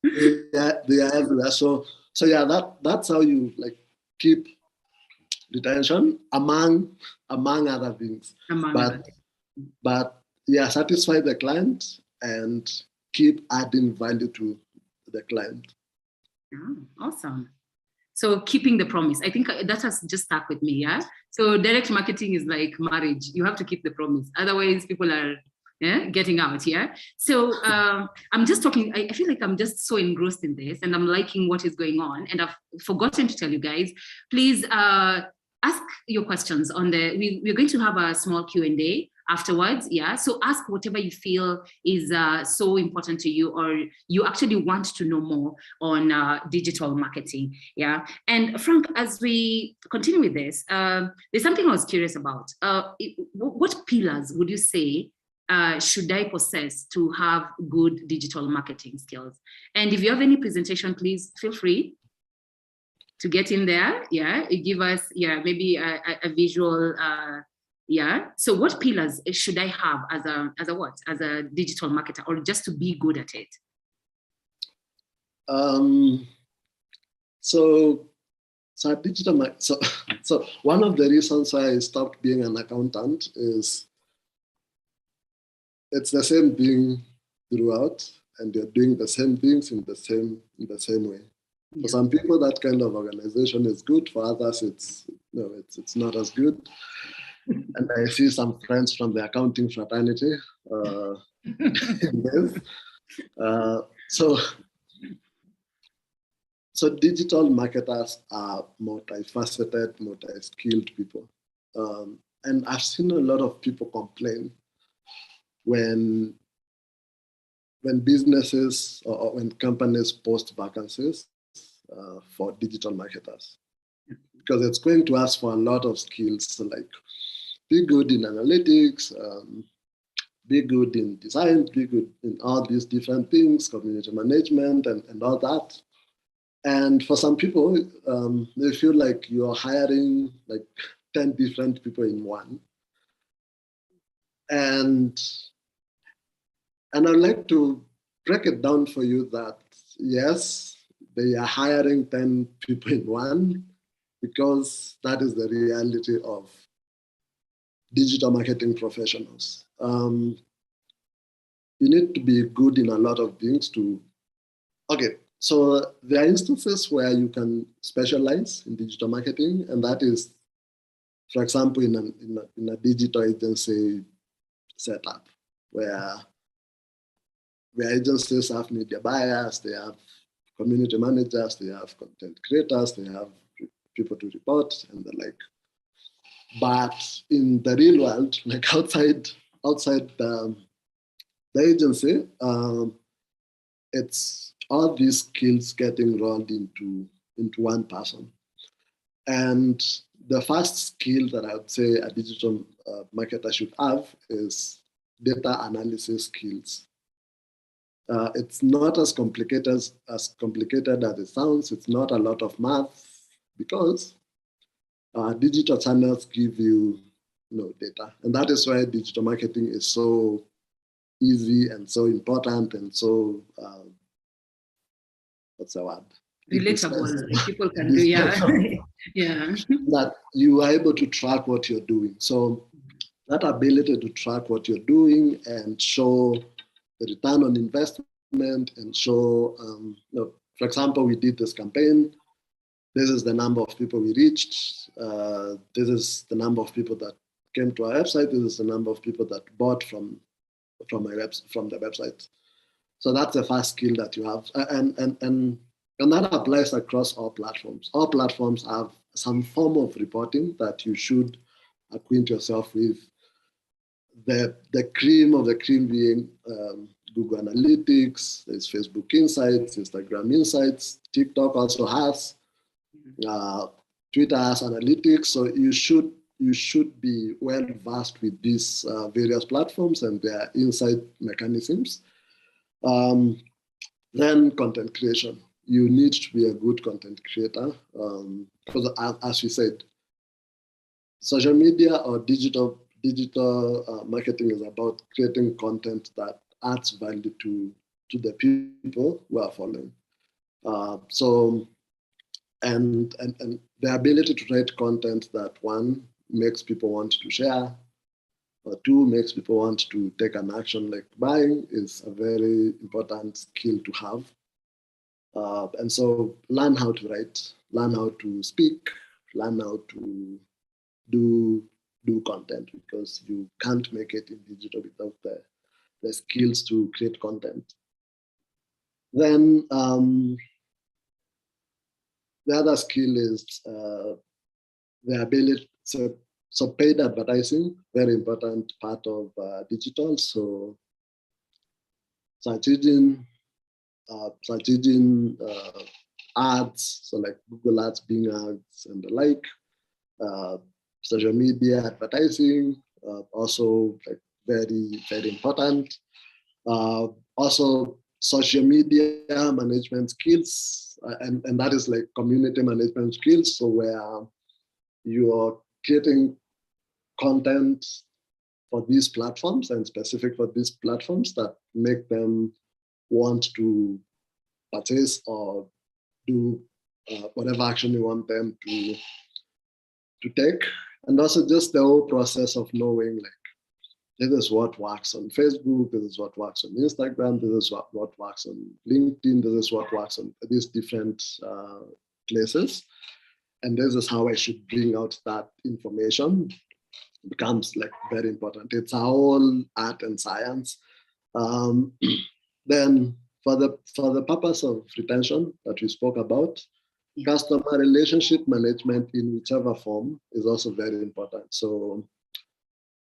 They are everywhere. So yeah, that's how you like keep retention among other things. But yeah, satisfy the client and keep adding value to the client. Oh, awesome. So keeping the promise, I think that has just stuck with me, yeah? So direct marketing is like marriage. You have to keep the promise. Otherwise, people are getting out, yeah? So I'm just talking, I feel like I'm just so engrossed in this and I'm liking what is going on. And I've forgotten to tell you guys, please ask your questions on we're going to have a small Q&A afterwards, yeah? So ask whatever you feel is so important to you or you actually want to know more on digital marketing, yeah? And Frank, as we continue with this, there's something I was curious about. What pillars would you say should I possess to have good digital marketing skills? And if you have any presentation, please feel free to get in there, yeah? Give us, yeah, maybe a visual, yeah. So what pillars should I have as a digital marketer or just to be good at it? So one of the reasons why I stopped being an accountant is it's the same thing throughout, and you're doing the same things in the same way. Yeah. For some people, that kind of organization is good. For others, it's not as good. And I see some friends from the accounting fraternity in this. So digital marketers are multifaceted, multi-skilled people. And I've seen a lot of people complain when businesses or when companies post vacancies for digital marketers, because it's going to ask for a lot of skills, so like be good in analytics, be good in design, be good in all these different things, community management and all that. And for some people, they feel like you're hiring like 10 different people in one. And I'd like to break it down for you that, yes, they are hiring 10 people in one because that is the reality of digital marketing professionals. You need to be good in a lot of things okay, so there are instances where you can specialize in digital marketing, and that is, for example, in a digital agency setup where agencies have media buyers, they have community managers, they have content creators, they have people to report and the like. But in the real world, like outside the the agency, it's all these skills getting rolled into one person. And the first skill that I would say a digital marketer should have is data analysis skills. It's not as complicated as it sounds. It's not a lot of math because digital channels give you, data, and that is why digital marketing is so easy and so important and so what's the word? Relatable, like people can do, yeah. Yeah. That you are able to track what you're doing. So that ability to track what you're doing and show the return on investment and show, for example, we did this campaign. This is the number of people we reached. This is the number of people that came to our website. This is the number of people that bought from the website. So that's the first skill that you have, and that applies across all platforms. All platforms have some form of reporting that you should acquaint yourself with. The cream of the cream being Google Analytics, there's Facebook Insights, Instagram Insights, TikTok also has, Twitter has analytics. So you should be well versed with these various platforms and their insight mechanisms. Then content creation. You need to be a good content creator because, as we said, social media or digital marketing is about creating content that adds value to the people who are following. And the ability to create content that, one, makes people want to share, or two, makes people want to take an action like buying is a very important skill to have. And so learn how to write, learn how to speak, learn how to do content, because you can't make it in digital without the skills to create content. Then the other skill is the ability, so paid advertising, very important part of digital. So search engine ads, so like Google Ads, Bing Ads, and the like. Social media advertising, also like very, very important. Also social media management skills, and that is like community management skills. So where you're creating content for these platforms and specific for these platforms that make them want to purchase or do whatever action you want them to take. And also just the whole process of knowing, like, this is what works on Facebook, this is what works on Instagram, this is what works on LinkedIn, this is what works on these different places. And this is how I should bring out that information. It becomes like very important. It's a whole art and science. Then for the purpose of retention that we spoke about, customer relationship management in whichever form is also very important. So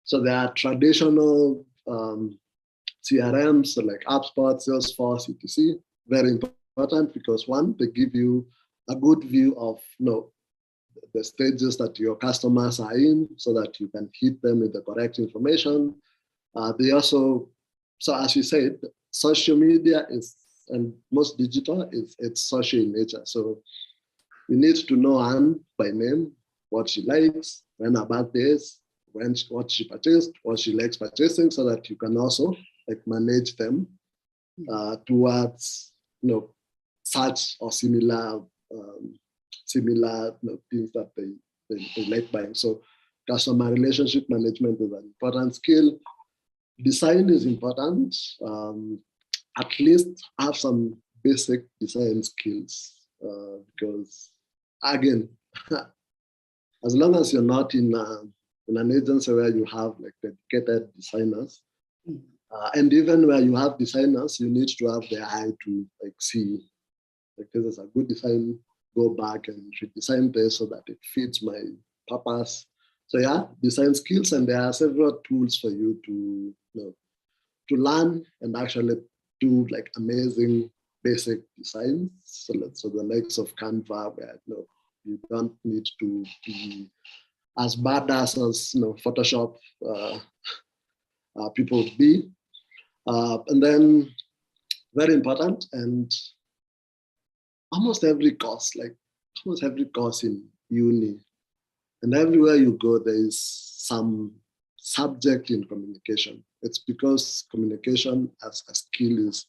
there are traditional CRMs, so like HubSpot, Salesforce, etc. Very important because, one, they give you a good view of the stages that your customers are in, so that you can hit them with the correct information. They also, so as you said, social media is, and most digital it's social in nature. So you need to know Anne by name, what she likes, when her birthday is, what she purchased, what she likes purchasing, so that you can also like manage them towards such or similar things that they like buying. So customer relationship management is an important skill. Design is important. At least have some basic design skills because, again, as long as you're not in an agency where you have like dedicated designers, and even where you have designers, you need to have the eye to like see, like, this is a good design, go back and redesign this so that it fits my purpose. So yeah, design skills, and there are several tools for you to learn and actually do like amazing basic designs. So the likes of Canva, where you don't need to be as badass as Photoshop people would be. And then very important, and almost every course in uni, and everywhere you go, there is some subject in communication. It's because communication as a skill is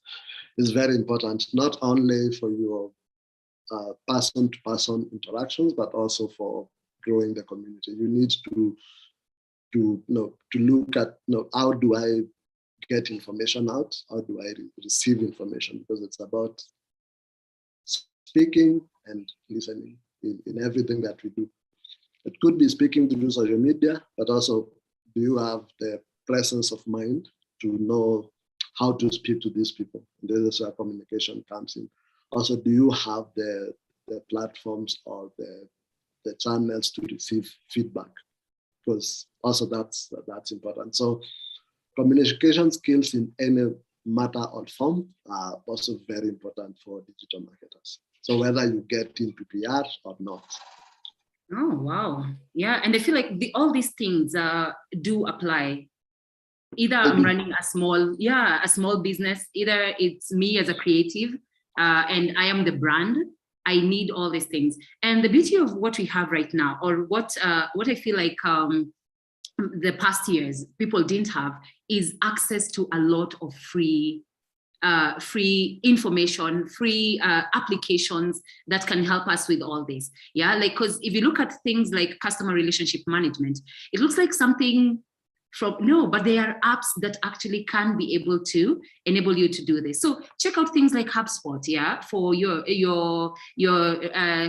very important, not only for your person-to-person interactions, but also for growing the community. You need to look at how do I get information out? How do I receive information? Because it's about speaking and listening in everything that we do. It could be speaking through social media, but also do you have the presence of mind to know how to speak to these people? And this is where communication comes in. Also, do you have the platforms or the channels to receive feedback? Because also that's important. So communication skills in any matter or form are also very important for digital marketers. So whether you get into PR or not. Oh, wow. Yeah. And I feel like all these things do apply. Either I'm running a small business, either it's me as a creative and I am the brand. I need all these things. And the beauty of what we have right now, or what I feel like the past years people didn't have, is access to a lot of free information, free applications that can help us with all this. Yeah, like, because if you look at things like customer relationship management, it looks like something but there are apps that actually can be able to enable you to do this. So check out things like HubSpot, yeah, for your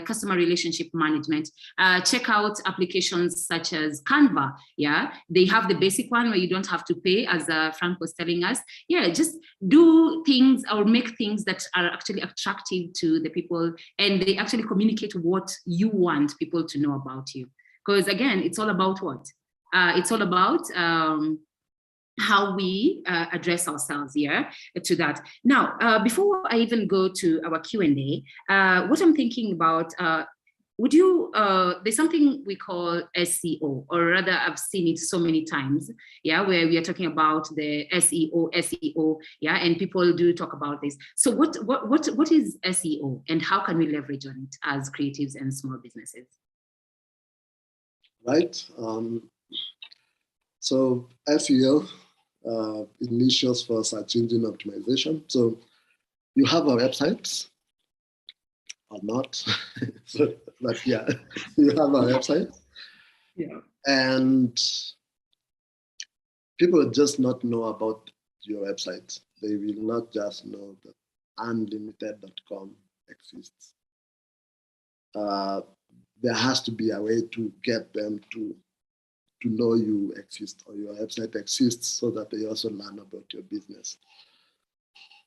customer relationship management. Check out applications such as Canva, yeah. They have the basic one where you don't have to pay, as Frank was telling us. Yeah, just do things or make things that are actually attractive to the people, and they actually communicate what you want people to know about you. Because again, it's all about what? It's all about how we address ourselves here to that. Now, before I even go to our Q&A, what I'm thinking about, would you, there's something we call SEO, or rather I've seen it so many times, yeah, where we are talking about the SEO, yeah, and people do talk about this. So what is SEO, and how can we leverage on it as creatives and small businesses? Right. So SEO, initials for search engine optimization. So you have a website or not, but yeah, you have a website. Yeah. And people will just not know about your website. They will not just know that unlimited.com exists. There has to be a way to get them to know you exist, or your website exists, so that they also learn about your business.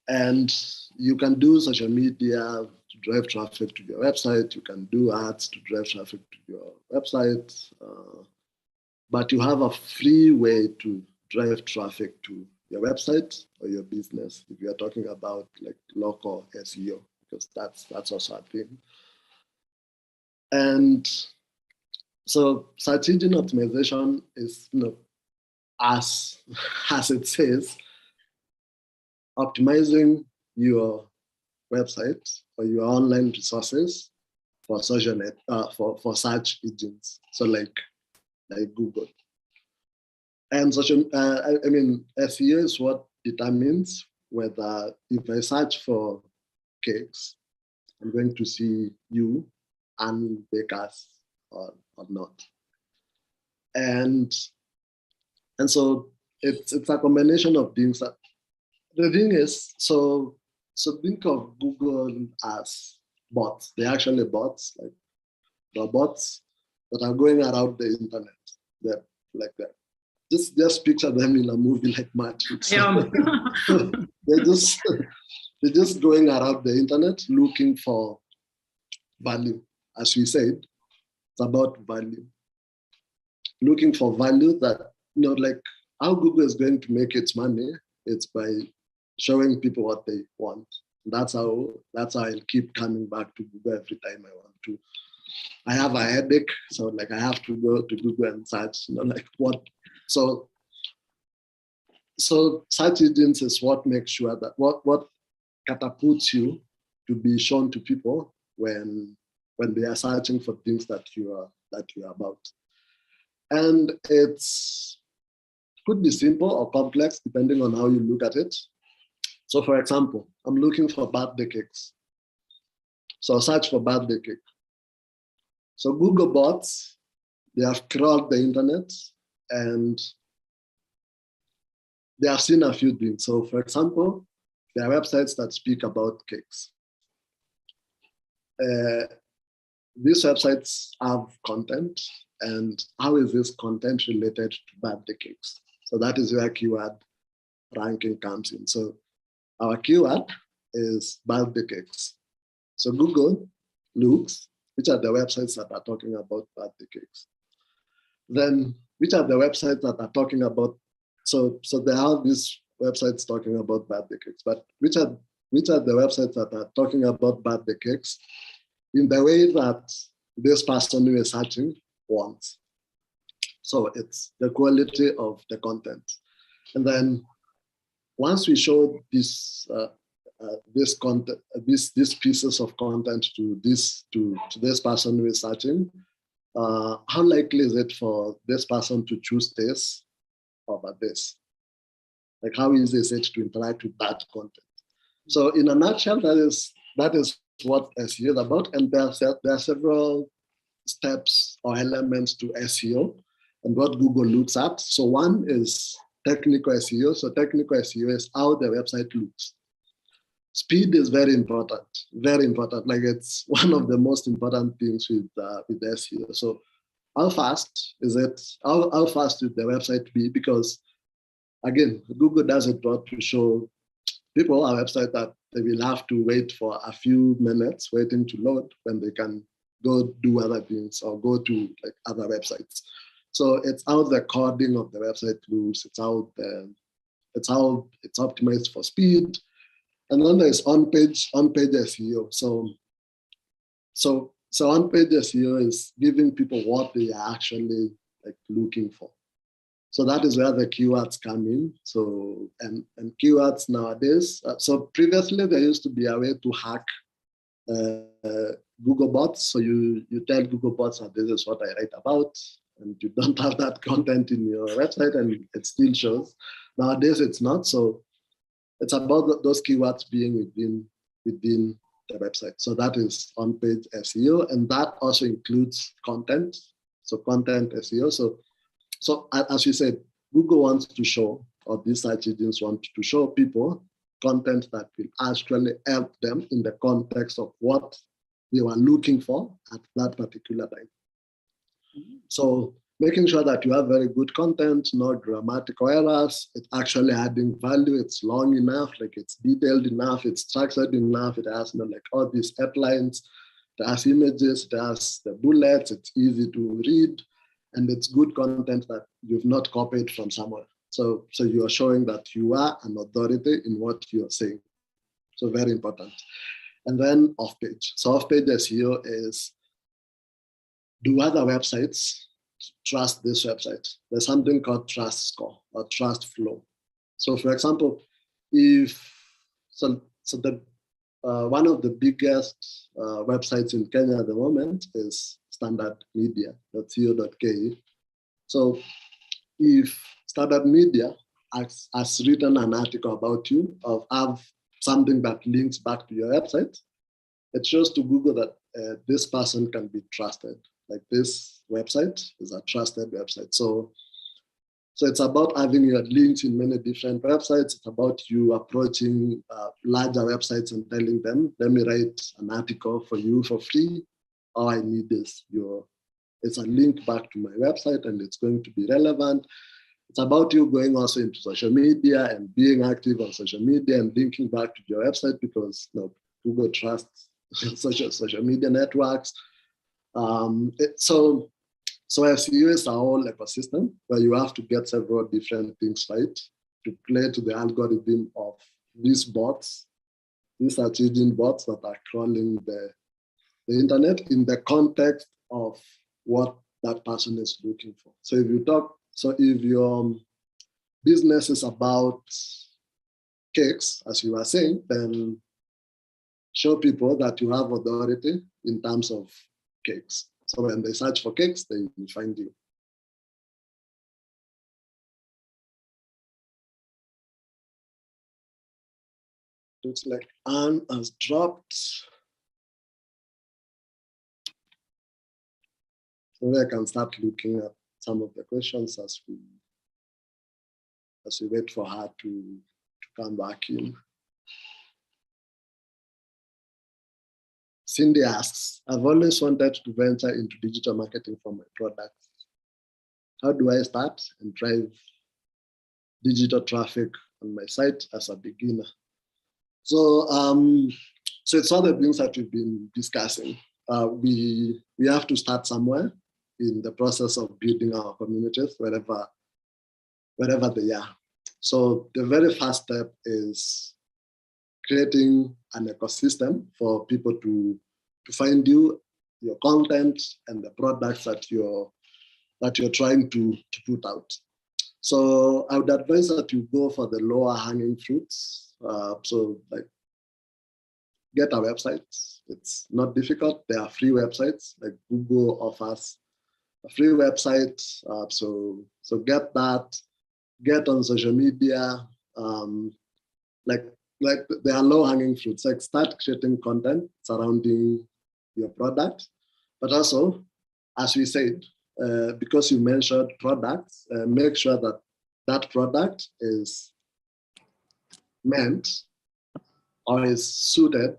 And you can do social media to drive traffic to your website. You can do ads to drive traffic to your website. But you have a free way to drive traffic to your website or your business, if you're talking about like local SEO, because that's also a thing. And so search engine optimization is, as it says, optimizing your website or your online resources for social for search engines. So like Google. And social, SEO is what determines whether, if I search for cakes, I'm going to see you and bakers or not. And so it's a combination of things. That the thing is, so think of Google as bots. They're actually bots, like the bots that are going around the internet. They're like that. Just picture them in a movie like Matrix. Yeah. they're just going around the internet looking for value. As we said, it's about value. Looking for value that, like how Google is going to make its money It's by showing people what they want. That's how I'll keep coming back to Google every time I want to. I have a headache, so like I have to go to Google and search, like what. So search engines is what makes sure that what catapults you to be shown to people when they are searching for things that you are about. And it's could be simple or complex depending on how you look at it. So for example, I'm looking for birthday cakes. So search for birthday cake. So Google bots, they have crawled the internet and they have seen a few things. So for example, there are websites that speak about cakes. These websites have content, and how is this content related to birthday cakes? So that is where keyword ranking comes in. So our keyword is birthday cakes. So Google looks, which are the websites that are talking about birthday cakes? Then which are the websites that are talking about, so they have these websites talking about birthday cakes, but which are the websites that are talking about birthday cakes in the way that this person who is searching wants? So it's the quality of the content. And then once we show this content, these pieces of content to this person who is searching, how likely is it for this person to choose this over this? Like how easy is it to interact with that content? So in a nutshell, that is what SEO is about, and there are several steps or elements to SEO and what Google looks at. So one is technical SEO. So technical SEO is how the website looks. Speed is very important, very important. Like it's one of the most important things with SEO. So how fast is it? How fast should the website be? Because again, Google does it not to show people a website that they will have to wait for a few minutes waiting to load when they can go do other things or go to like other websites. So it's how the coding of the website looks. It's how it's optimized for speed. And then there's on-page SEO. So on-page SEO is giving people what they are actually like looking for. So that is where the keywords come in. So and keywords nowadays. So previously there used to be a way to hack Google bots. So you tell Google bots that this is what I write about, and you don't have that content in your website, and it still shows. Nowadays it's not. So it's about those keywords being within the website. So that is on-page SEO, and that also includes content. So content SEO. So as you said, Google wants to show, or these search engines want to show people content that will actually help them in the context of what they were looking for at that particular time. So making sure that you have very good content, no grammatical errors, it's actually adding value, it's long enough, like it's detailed enough, it's structured enough, it has like all these headlines, it has images, it has the bullets, it's easy to read, and it's good content that you've not copied from somewhere. So you are showing that you are an authority in what you're saying. So very important. And then off-page. So off-page SEO is, do other websites trust this website? There's something called trust score or trust flow. So for example, one of the biggest websites in Kenya at the moment is standardmedia.co.ke. So if Standard Media has written an article about you or have something that links back to your website, it shows to Google that this person can be trusted. Like this website is a trusted website. So it's about having your links in many different websites. It's about you approaching larger websites and telling them, let me write an article for you for free. All I need is it's a link back to my website and it's going to be relevant. It's about you going also into social media and being active on social media and linking back to your website because Google trusts social media networks. So SEO is a whole ecosystem where you have to get several different things right to play to the algorithm of these bots, these search engine bots that are crawling the internet in the context of what that person is looking for. So if your business is about cakes, as you were saying, then show people that you have authority in terms of cakes. So when they search for cakes, they will find you. Looks like Anne has dropped. Maybe I can start looking at some of the questions as we wait for her to come back in. Cindy asks, I've always wanted to venture into digital marketing for my products. How do I start and drive digital traffic on my site as a beginner? So, so it's all the things that we've been discussing. We have to start somewhere in the process of building our communities, wherever they are. So the very first step is creating an ecosystem for people to find you, your content, and the products that you're trying to put out. So I would advise that you go for the lower hanging fruits. So like get a website. It's not difficult. There are free websites, like Google offers a free website. So get that. Get on social media. Like there are low hanging fruits. Like start creating content surrounding your product, but also, as we said, because you mentioned products, make sure that that product is meant or is suited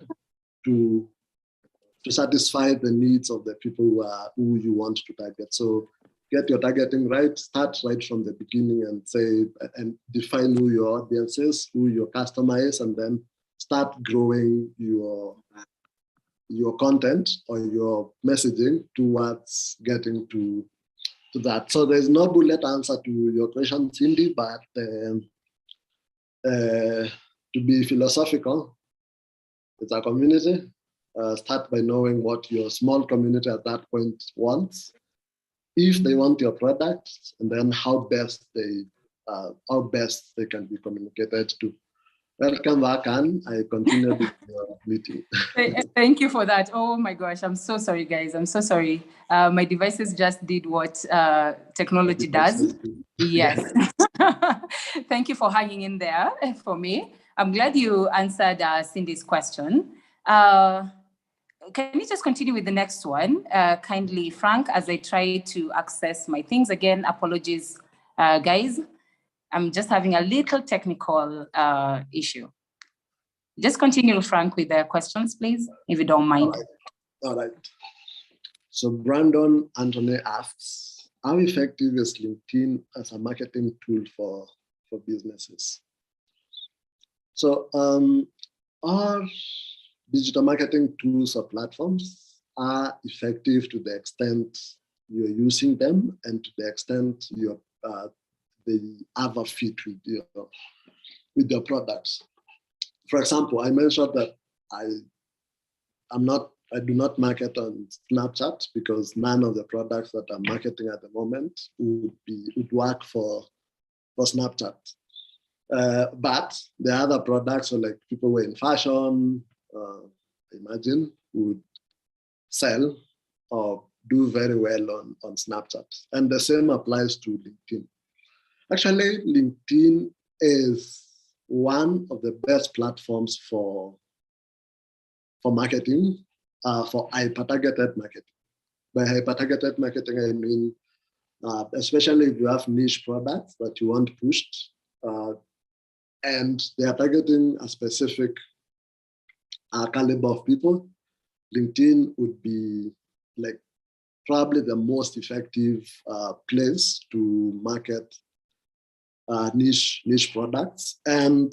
to satisfy the needs of the people who you want to target. So get your targeting right, start right from the beginning and say, and define who your audience is, who your customer is, and then start growing your content or your messaging towards getting to that. So there's no bullet answer to your question, Cindy, but to be philosophical, it's a community. Start by knowing what your small community at that point wants. If they want your product, and then how best they can be communicated to. Welcome back, Anne. I continue with your meeting. Thank you for that. Oh my gosh, I'm so sorry, guys. I'm so sorry. My devices just did what technology does. Yes. Thank you for hanging in there for me. I'm glad you answered Cindy's question. Can you just continue with the next one? Kindly, Frank, as I try to access my things again. Apologies, guys. I'm just having a little technical issue. Just continue, Frank, with the questions, please, if you don't mind. All right. So Brandon Anthony asks, how effective is LinkedIn as a marketing tool for businesses? So our digital marketing tools or platforms are effective to the extent you're using them and to the extent they have a fit with your products. For example, I mentioned that I do not market on Snapchat because none of the products that I'm marketing at the moment would work for Snapchat. But the other products, so like people who are in fashion, I imagine, would sell or do very well on Snapchat. And the same applies to LinkedIn. Actually, LinkedIn is one of the best platforms for marketing, for hyper-targeted marketing. By hyper-targeted marketing, I mean, especially if you have niche products that you want pushed, and they are targeting a specific caliber of people, LinkedIn would be like probably the most effective place to market niche products. And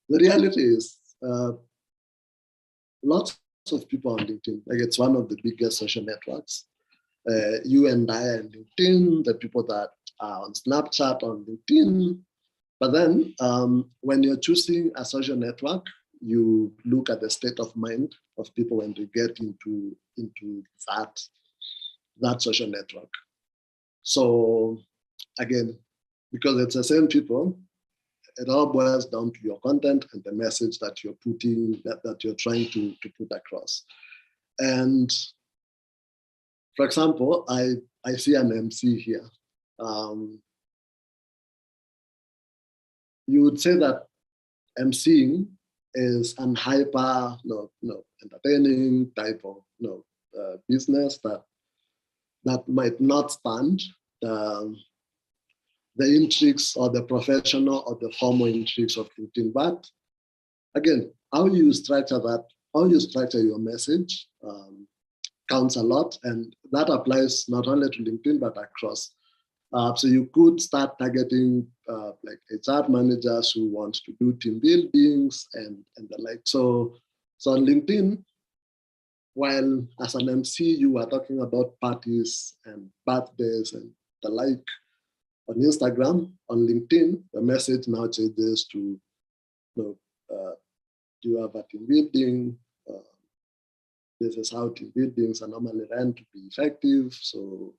the reality is lots of people on LinkedIn, like it's one of the biggest social networks. You and I on LinkedIn, the people that are on Snapchat on LinkedIn, But then when you're choosing a social network, you look at the state of mind of people when they get into that social network. So again, because it's the same people, it all boils down to your content and the message that you're putting, that you're trying to put across. And for example, I see an MC here. You would say that MCing is an hyper, entertaining type of business that might not stand the intrigues or the professional or the formal intrigues of LinkedIn. But again, how you structure that, how you structure your message counts a lot, and that applies not only to LinkedIn but across. So you could start targeting like HR managers who want to do team buildings and the like. So on LinkedIn, while as an MC you are talking about parties and birthdays and the like, on Instagram, on LinkedIn, the message now changes to, do you have a team building? This is how team buildings are normally run to be effective. So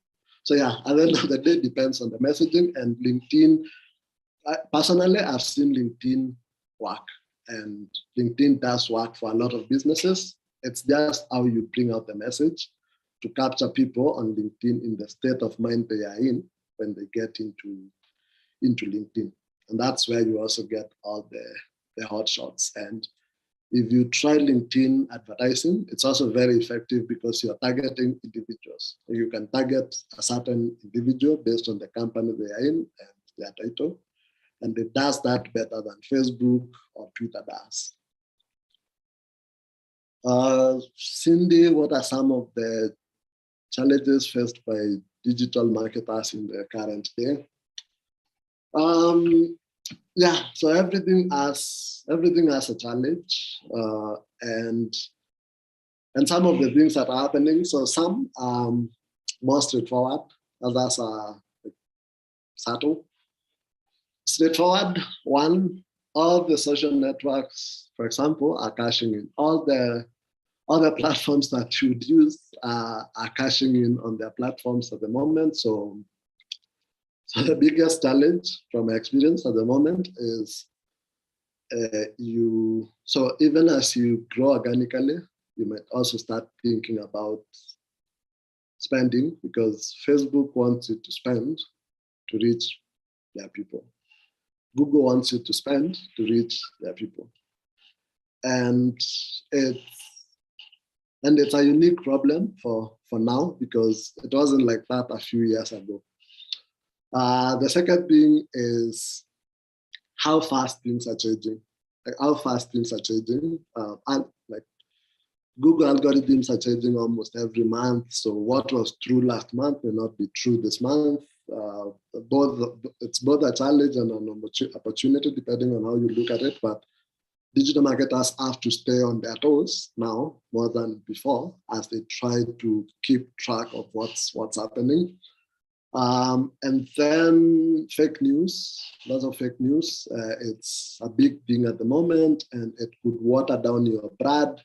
yeah, at the end of the day, it depends on the messaging. And LinkedIn, personally, I've seen LinkedIn work, and LinkedIn does work for a lot of businesses. It's just how you bring out the message to capture people on LinkedIn in the state of mind they are in when they get into LinkedIn. And that's where you also get all the hot shots. And if you try LinkedIn advertising, it's also very effective because you're targeting individuals. You can target a certain individual based on the company they are in and their title. And it does that better than Facebook or Twitter does. Cindy, what are some of the challenges faced by digital marketers in the current day? Yeah, so everything has a challenge, and some of the things that are happening. So some are more straightforward, others are subtle. Straightforward one, all the social networks, for example, are cashing in. All the other platforms that you would use are cashing in on their platforms at the moment. So the biggest challenge from my experience at the moment is so even as you grow organically, you might also start thinking about spending, because Facebook wants you to spend to reach their people. Google wants you to spend to reach their people. And it's a unique problem for now, because it wasn't like that a few years ago. The second thing is how fast things are changing. And like Google algorithms are changing almost every month. So what was true last month may not be true this month. It's both a challenge and an opportunity depending on how you look at it. But digital marketers have to stay on their toes now more than before as they try to keep track of what's happening. And then fake news, lots of fake news. It's a big thing at the moment, and it could water down your brand.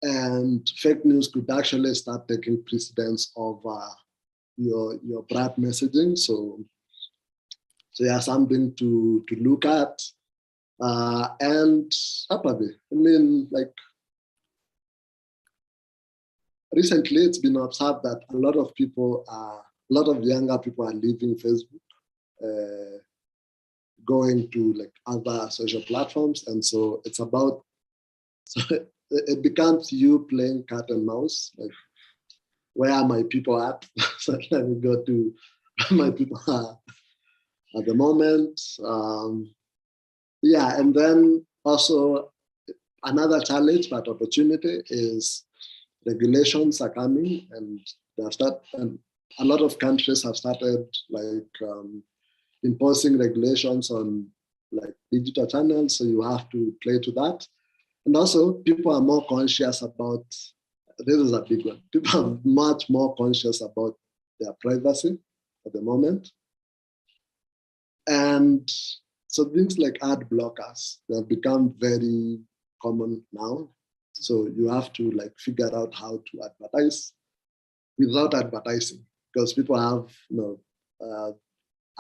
And fake news could actually start taking precedence over your brand messaging. So yeah, something to look at. And probably, I mean, like recently, it's been observed that a lot of younger people are leaving Facebook, going to like other social platforms, and so it becomes you playing cat and mouse. Like, where are my people at? So let me go to where my people are at the moment. Yeah, and then also another challenge but opportunity is regulations are coming, and a lot of countries have started like imposing regulations on like digital channels, so you have to play to that. And also people are more conscious about, this is a big one, people are much more conscious about their privacy at the moment. And So things like ad blockers, they have become very common now. So you have to like figure out how to advertise without advertising, because people have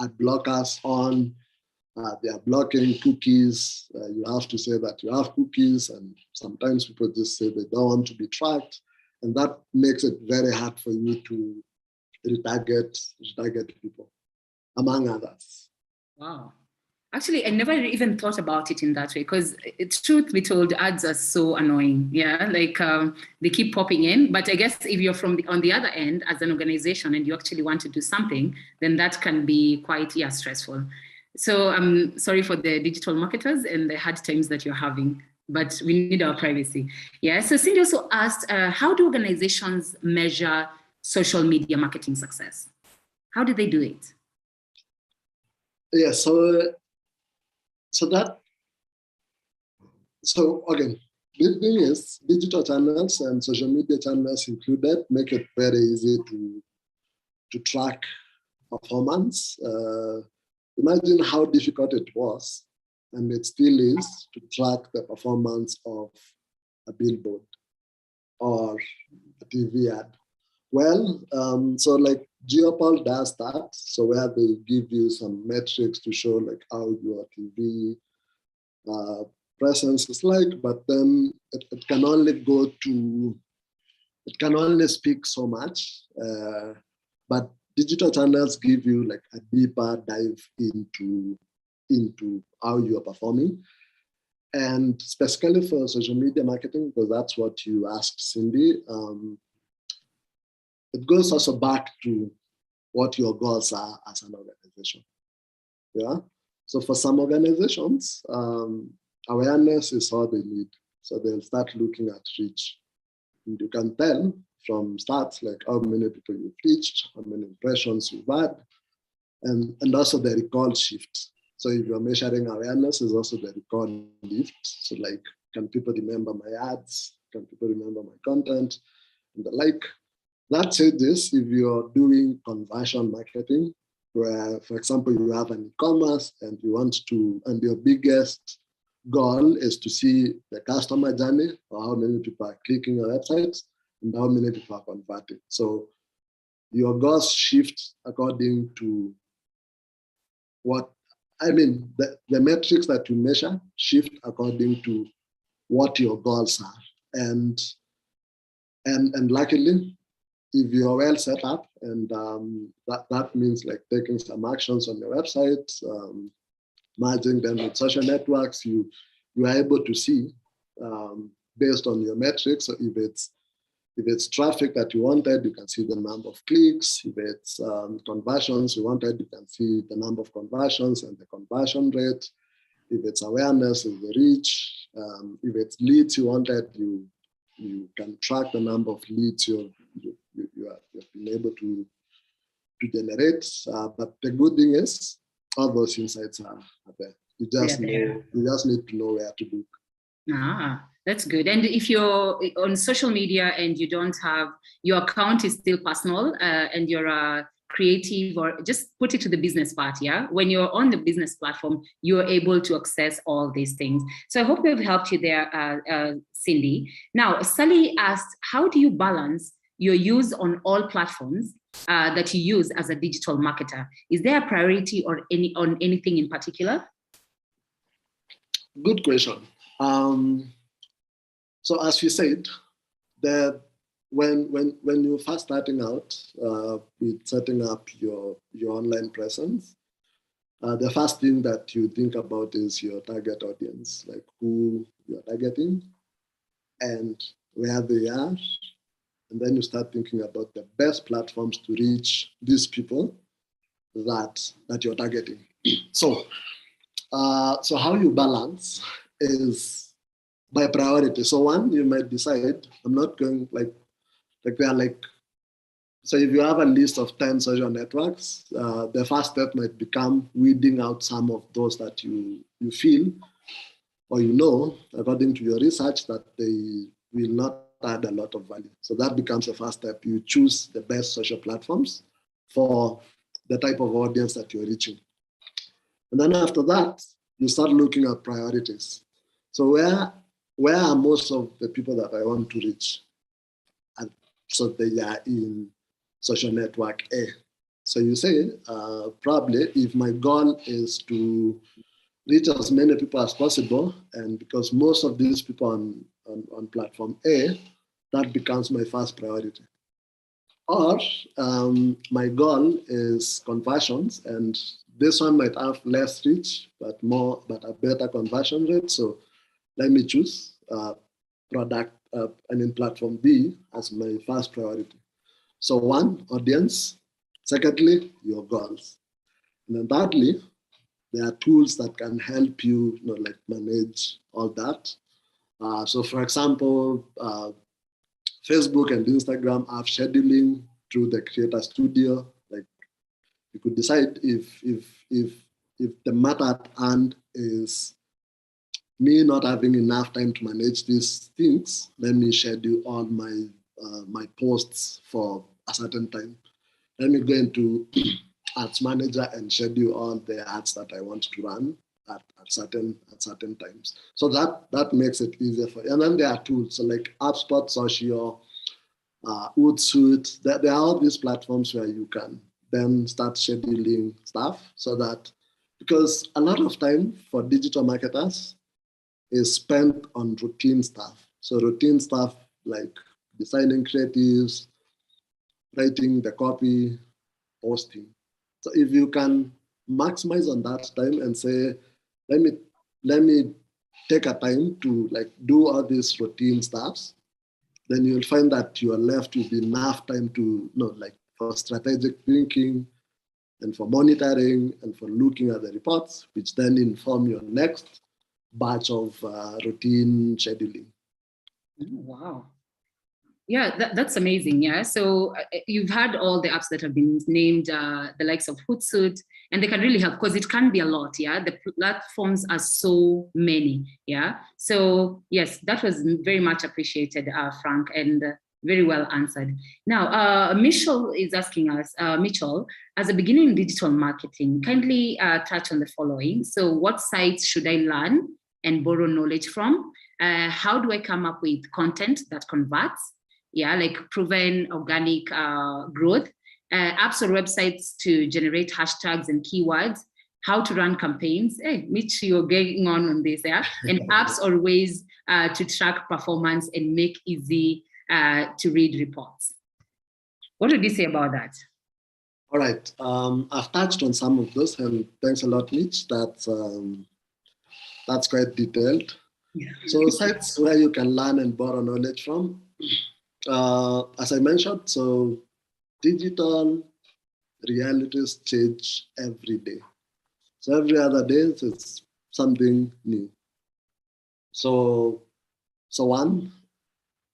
ad blockers on. They are blocking cookies. You have to say that you have cookies, and sometimes people just say they don't want to be tracked, and that makes it very hard for you to retarget people, among others. Wow. Actually, I never even thought about it in that way, because it's truth be told, ads are so annoying. Yeah, like they keep popping in. But I guess if you're on the other end as an organization and you actually want to do something, then that can be quite stressful. So I'm sorry for the digital marketers and the hard times that you're having, but we need our privacy. Yeah. So Cindy also asked, how do organizations measure social media marketing success? How do they do it? Yeah. So again, the thing is, digital channels and social media channels included make it very easy to track performance. Imagine how difficult it was, and it still is, to track the performance of a billboard or a TV ad. Well, so like Geopol does that. So where they give you some metrics to show like how your TV presence is like, but then it can only speak so much. But digital channels give you like a deeper dive into how you are performing. And specifically for social media marketing, because that's what you asked, Cindy, it goes also back to what your goals are as an organization. Yeah. So for some organizations, awareness is all they need. So they'll start looking at reach. And you can tell from stats like how many people you've reached, how many impressions you've had, and also the recall shift. So if you're measuring awareness, is also the recall lift. So like, can people remember my ads? Can people remember my content? And the like. That said this, if you're doing conversion marketing, where, for example, you have an e-commerce and you want to, and your biggest goal is to see the customer journey, or how many people are clicking your website and how many people are converting. So your goals shift according to the metrics that you measure shift according to what your goals are. And luckily, if you're well set up, and that means like taking some actions on your website, merging them with social networks, you are able to see based on your metrics. So if it's traffic that you wanted, you can see the number of clicks. If it's conversions you wanted, you can see the number of conversions and the conversion rate. If it's awareness, it's the reach. If it's leads you wanted, you can track the number of leads you've been able to generate. But the good thing is, all those insights are there. You just need to know where to look. That's good. And if you're on social media and you don't have, your account is still personal and you're a creative, or just put it to the business part, yeah? When you're on the business platform, you're able to access all these things. So I hope we've helped you there, Cindy. Now, Sally asked, how do you balance your use on all platforms that you use as a digital marketer? Is there a priority or on anything in particular? Good question. So as we said, when you're first starting out with setting up your online presence, the first thing that you think about is your target audience, like who you're targeting and where they are. And then you start thinking about the best platforms to reach these people that you're targeting. So how you balance is by priority. So one, you might decide, I'm not going so if you have a list of 10 social networks, the first step might become weeding out some of those that you feel, or you know, according to your research, that they will not add a lot of value. So that becomes the first step. You choose the best social platforms for the type of audience that you're reaching. And then after that, you start looking at priorities. So where are most of the people that I want to reach? And so they are in social network A. So you say, probably if my goal is to reach as many people as possible, and because most of these people on platform A, that becomes my first priority. Or my goal is conversions, and this one might have less reach, but a better conversion rate. So let me choose platform B as my first priority. So one, audience. Secondly, your goals. And then thirdly, there are tools that can help you, like manage all that. So for example, Facebook and Instagram have scheduling through the Creator Studio. Like you could decide if the matter at hand is me not having enough time to manage these things, let me schedule all my posts for a certain time. Let me go into Ads Manager and schedule all the ads that I want to run at certain times. So that makes it easier for you. And then there are tools, so like HubSpot, Social, Hootsuite. There are all these platforms where you can then start scheduling stuff, so that, because a lot of time for digital marketers is spent on routine stuff. So routine stuff like designing creatives, writing the copy, posting. So if you can maximize on that time and say, let me take a time to like do all these routine stuffs, then you'll find that you are left with enough time to, like for strategic thinking and for monitoring and for looking at the reports, which then inform your next batch of routine scheduling. Wow. Yeah, that's amazing. Yeah. So you've had all the apps that have been named, the likes of Hootsuite, and they can really help because it can be a lot. Yeah. The platforms are so many. Yeah. So yes, that was very much appreciated, Frank, and very well answered. Now, Mitchell is asking us, Mitchell, as a beginner in digital marketing, kindly touch on the following. So what sites should I learn and borrow knowledge from? How do I come up with content that converts? Yeah, like proven organic growth, apps or websites to generate hashtags and keywords, how to run campaigns. Hey, Mitch, you're getting on this, yeah? And apps or ways to track performance and make easy to read reports. What would you say about that? All right, I've touched on some of those, and thanks a lot, Mitch. That's quite detailed. Yeah. So sites where you can learn and borrow knowledge from. As I mentioned, so digital realities change every day. So every other day, it's something new. So one,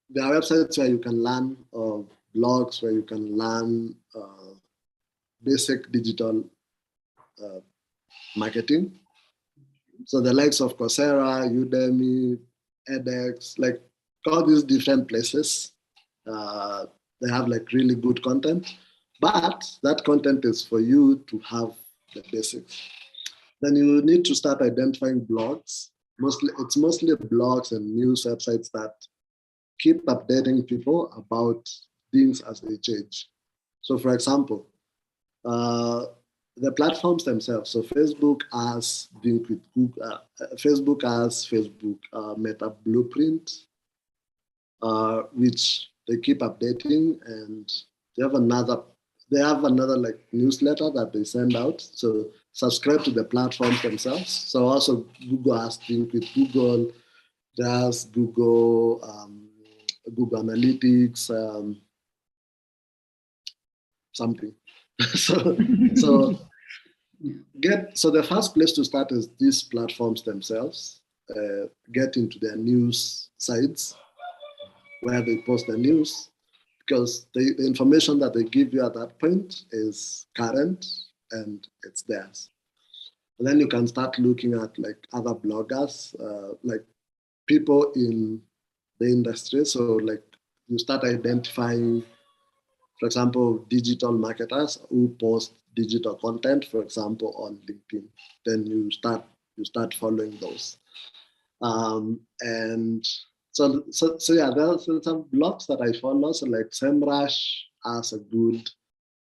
there are websites where you can learn, blogs where you can learn basic digital marketing. So the likes of Coursera, Udemy, edX, like all these different places. They have like really good content, but that content is for you to have the basics. Then you need to start identifying blogs. It's mostly blogs and news websites that keep updating people about things as they change. So for example, the platforms themselves. So Facebook has linked with Google. Facebook has Facebook Meta Blueprint, which they keep updating, and they have another like newsletter that they send out. So subscribe to the platforms themselves. So also Google has linked with Google. There's Google Analytics, something. so the first place to start is these platforms themselves. Get into their news sites where they post the news, because the information that they give you at that point is current and it's theirs. And then you can start looking at like other bloggers, like people in the industry. So like you start identifying, for example, digital marketers who post digital content, for example, on LinkedIn. Then you start you start following those. And so yeah, there are some blogs that I follow. So like SEMrush has a good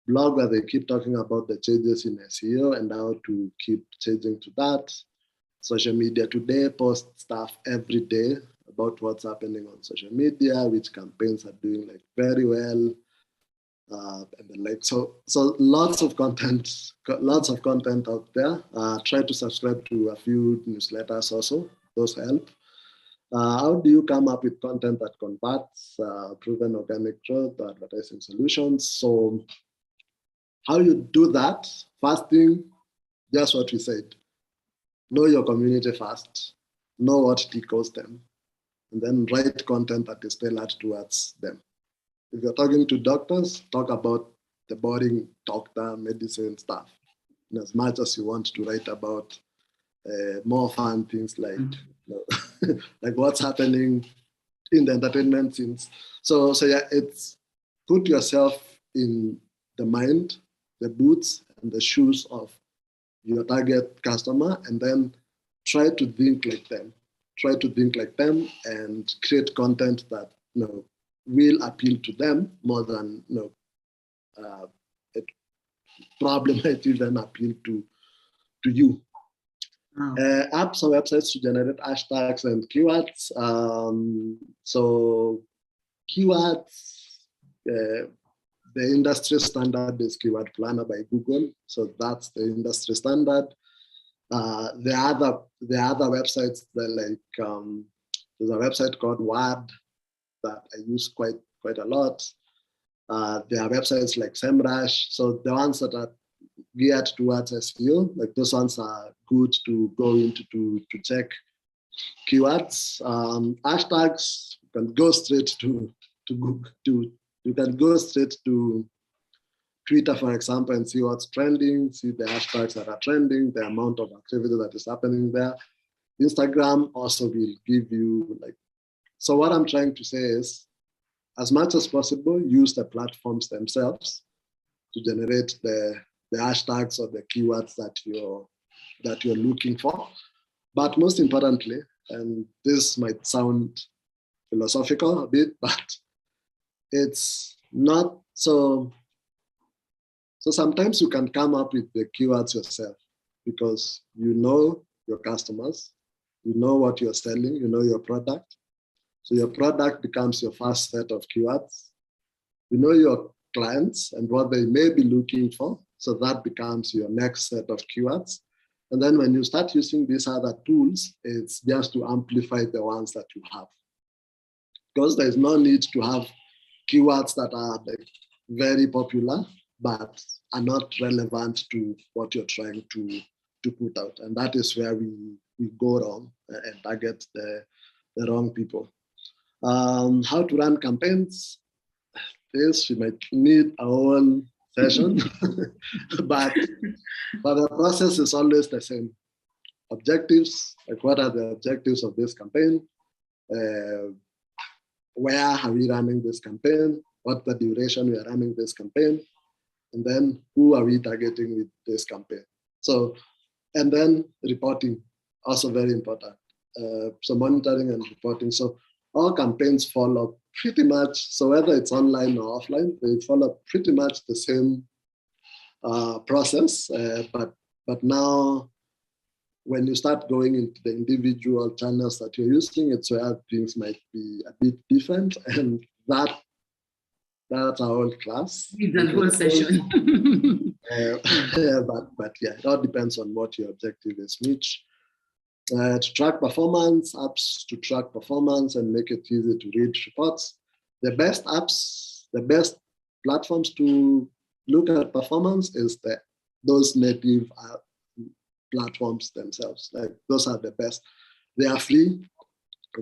blog where they keep talking about the changes in SEO and how to keep changing to that. Social Media Today posts stuff every day about what's happening on social media, which campaigns are doing like very well, and the like. So lots of content out there. Try to subscribe to a few newsletters also; those help. How do you come up with content that converts, proven organic growth, advertising solutions? So how you do that? First thing, just what we said. Know your community first. Know what tickles them. And then write content that is tailored towards them. If you're talking to doctors, talk about the boring doctor medicine stuff. And as much as you want to write about more fun things like, like what's happening in the entertainment scenes. So yeah, it's put yourself in the mind, the boots and the shoes of your target customer, and then try to think like them. Try to think like them and create content that will appeal to them more than it probably might even appeal to you. Wow. Apps or websites to generate hashtags and keywords. So keywords, the industry standard is Keyword Planner by Google. So that's the industry standard. The other websites, there's a website called Word that I use quite a lot. There are websites like SEMrush. So the ones that are geared towards SEO, like those ones are good to go into to check keywords. Hashtags, you can go straight to Google. You can go straight to Twitter, for example, and see what's trending, see the hashtags that are trending, the amount of activity that is happening there. Instagram also will give you so what I'm trying to say is, as much as possible, use the platforms themselves to generate the hashtags or the keywords that you're looking for. But most importantly, and this might sound philosophical a bit, but it's not so. So sometimes you can come up with the keywords yourself because you know your customers, you know what you're selling, you know your product. So your product becomes your first set of keywords. You know your clients and what they may be looking for. So that becomes your next set of keywords. And then when you start using these other tools, it's just to amplify the ones that you have. Because there's no need to have keywords that are very popular, but are not relevant to what you're trying to put out. And that is where we go wrong and target the wrong people. How to run campaigns. This we might need a whole session, but the process is always the same. Objectives, like what are the objectives of this campaign? Where are we running this campaign? What's the duration we are running this campaign? And then who are we targeting with this campaign? So, and then reporting, also very important. So monitoring and reporting. So all campaigns follow pretty much, so whether it's online or offline, they follow pretty much the same process. But now, when you start going into the individual channels that you're using, it's where things might be a bit different, and that's our whole class. It's a whole session. But yeah, it all depends on what your objective is. Which to track performance, apps to track performance and make it easy to read reports. The best apps, the best platforms to look at performance is those native platforms themselves. Like those are the best. They are free.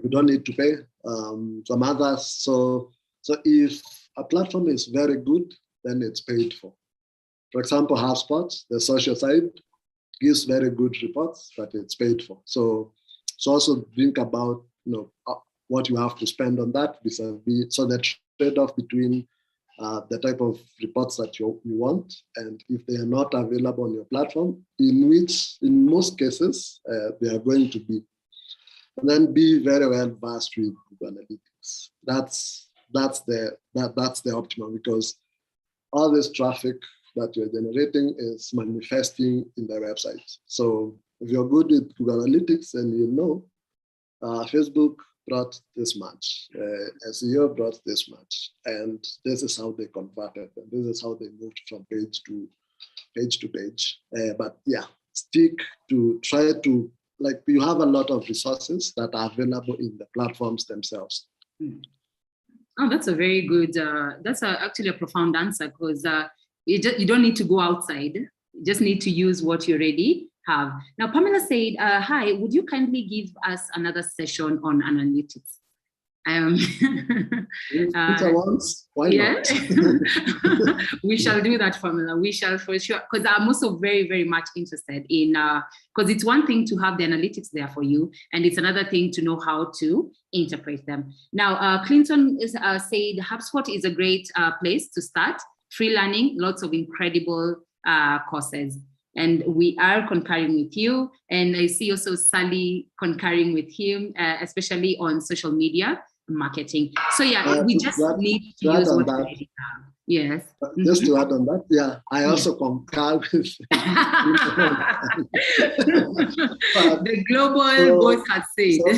You don't need to pay. Some others. So if a platform is very good, then it's paid for. For example, HubSpot, the social side, gives very good reports, but it's paid for. So also think about what you have to spend on that. So the trade-off between the type of reports that you want, and if they are not available on your platform, in most cases, they are going to be. And then be very well versed with Google Analytics. That's the optimum, because all this traffic that you're generating is manifesting in the website. So if you're good with Google Analytics, then you know Facebook brought this much, SEO brought this much, and this is how they converted, and this is how they moved from page to page. But yeah, try to, like, you have a lot of resources that are available in the platforms themselves. Oh, that's a very good, that's actually a profound answer, because you don't need to go outside. You just need to use what you already have. Now, Pamela said, hi, would you kindly give us another session on analytics? Picha once, why not? We shall do that, Pamela. We shall, for sure, because I'm also very, very much interested in, because it's one thing to have the analytics there for you, and it's another thing to know how to interpret them. Now, Clinton said HubSpot is a great place to start. Free learning, lots of incredible courses. And we are concurring with you. And I see also Sally concurring with him, especially on social media marketing. So yeah, we just need to use what we already have. Yes. Just to add on that, yeah, I also concur with the global voice has said. So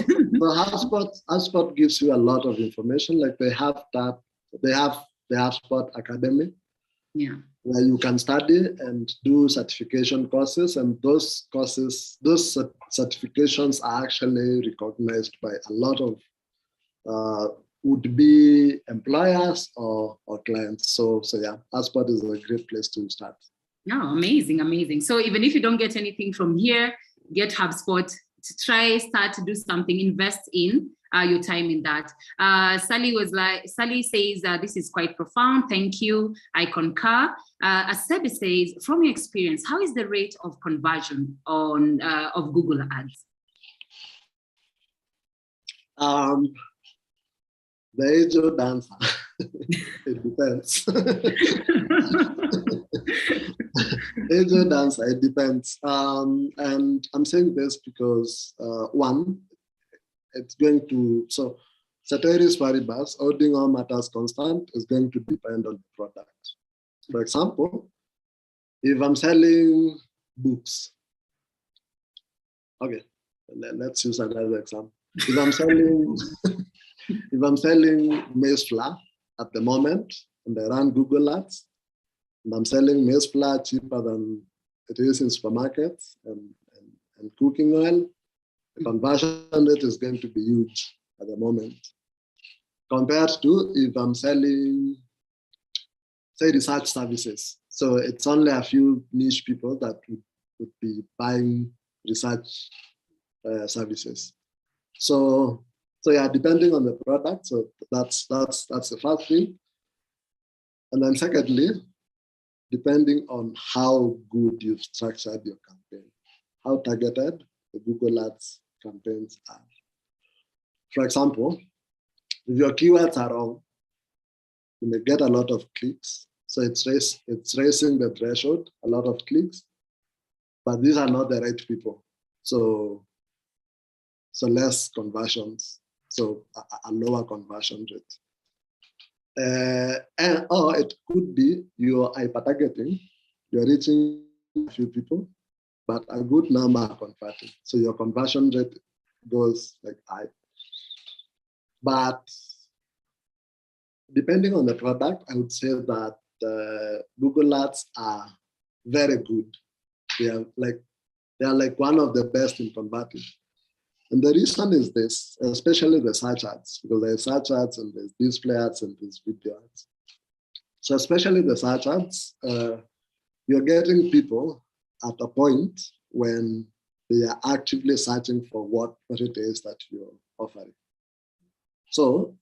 HubSpot gives you a lot of information. Like they have the HubSpot Academy, where you can study and do certification courses, and those certifications are actually recognized by a lot of would-be employers or clients. So yeah, HubSpot is a great place to start. Oh, amazing. So even if you don't get anything from here, get HubSpot to start to do something, invest in your time in that. Sally says, this is quite profound. Thank you. I concur. Asebi says, from your experience, how is the rate of conversion on of Google Ads? The age-old answer. It depends. Age-old answer, it depends. And I'm saying this because one, it's going to, so ceteris paribus, holding all matters constant, is going to depend on the product. For example, if I'm selling books, okay, let's use another example. If I'm selling maize flour at the moment, and I run Google Ads, and I'm selling maize flour cheaper than it is in supermarkets and cooking oil, the conversion rate is going to be huge at the moment. Compared to if I'm selling, say, research services. So it's only a few niche people that would be buying research services. So yeah, depending on the product. So that's the first thing. And then secondly, depending on how good you've structured your campaign, how targeted the Google Ads campaigns are. For example, if your keywords are wrong, you may get a lot of clicks. So it's raising the threshold, a lot of clicks, but these are not the right people. So less conversions, so a lower conversion rate. Or it could be you're hyper-targeting, you're reaching a few people, but a good number are converting. So your conversion rate goes like high. But depending on the product, I would say that Google Ads are very good. They are like one of the best in converting. And the reason is this, especially the search ads, because there's search ads and there's display ads and there's video ads. So especially the search ads, you're getting people at a point when they are actively searching for what it is that you're offering. So,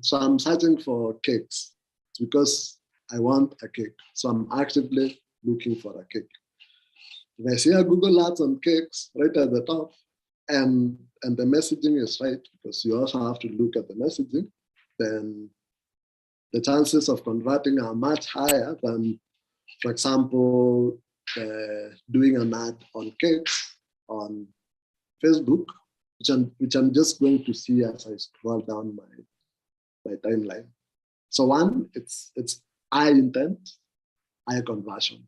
so I'm searching for cakes because I want a cake. So I'm actively looking for a cake. If I see a Google Ads on cakes right at the top, and the messaging is right, because you also have to look at the messaging, then the chances of converting are much higher than, for example, doing an ad on cakes on Facebook, which I'm just going to see as I scroll down my timeline. So one, it's high intent, high conversion.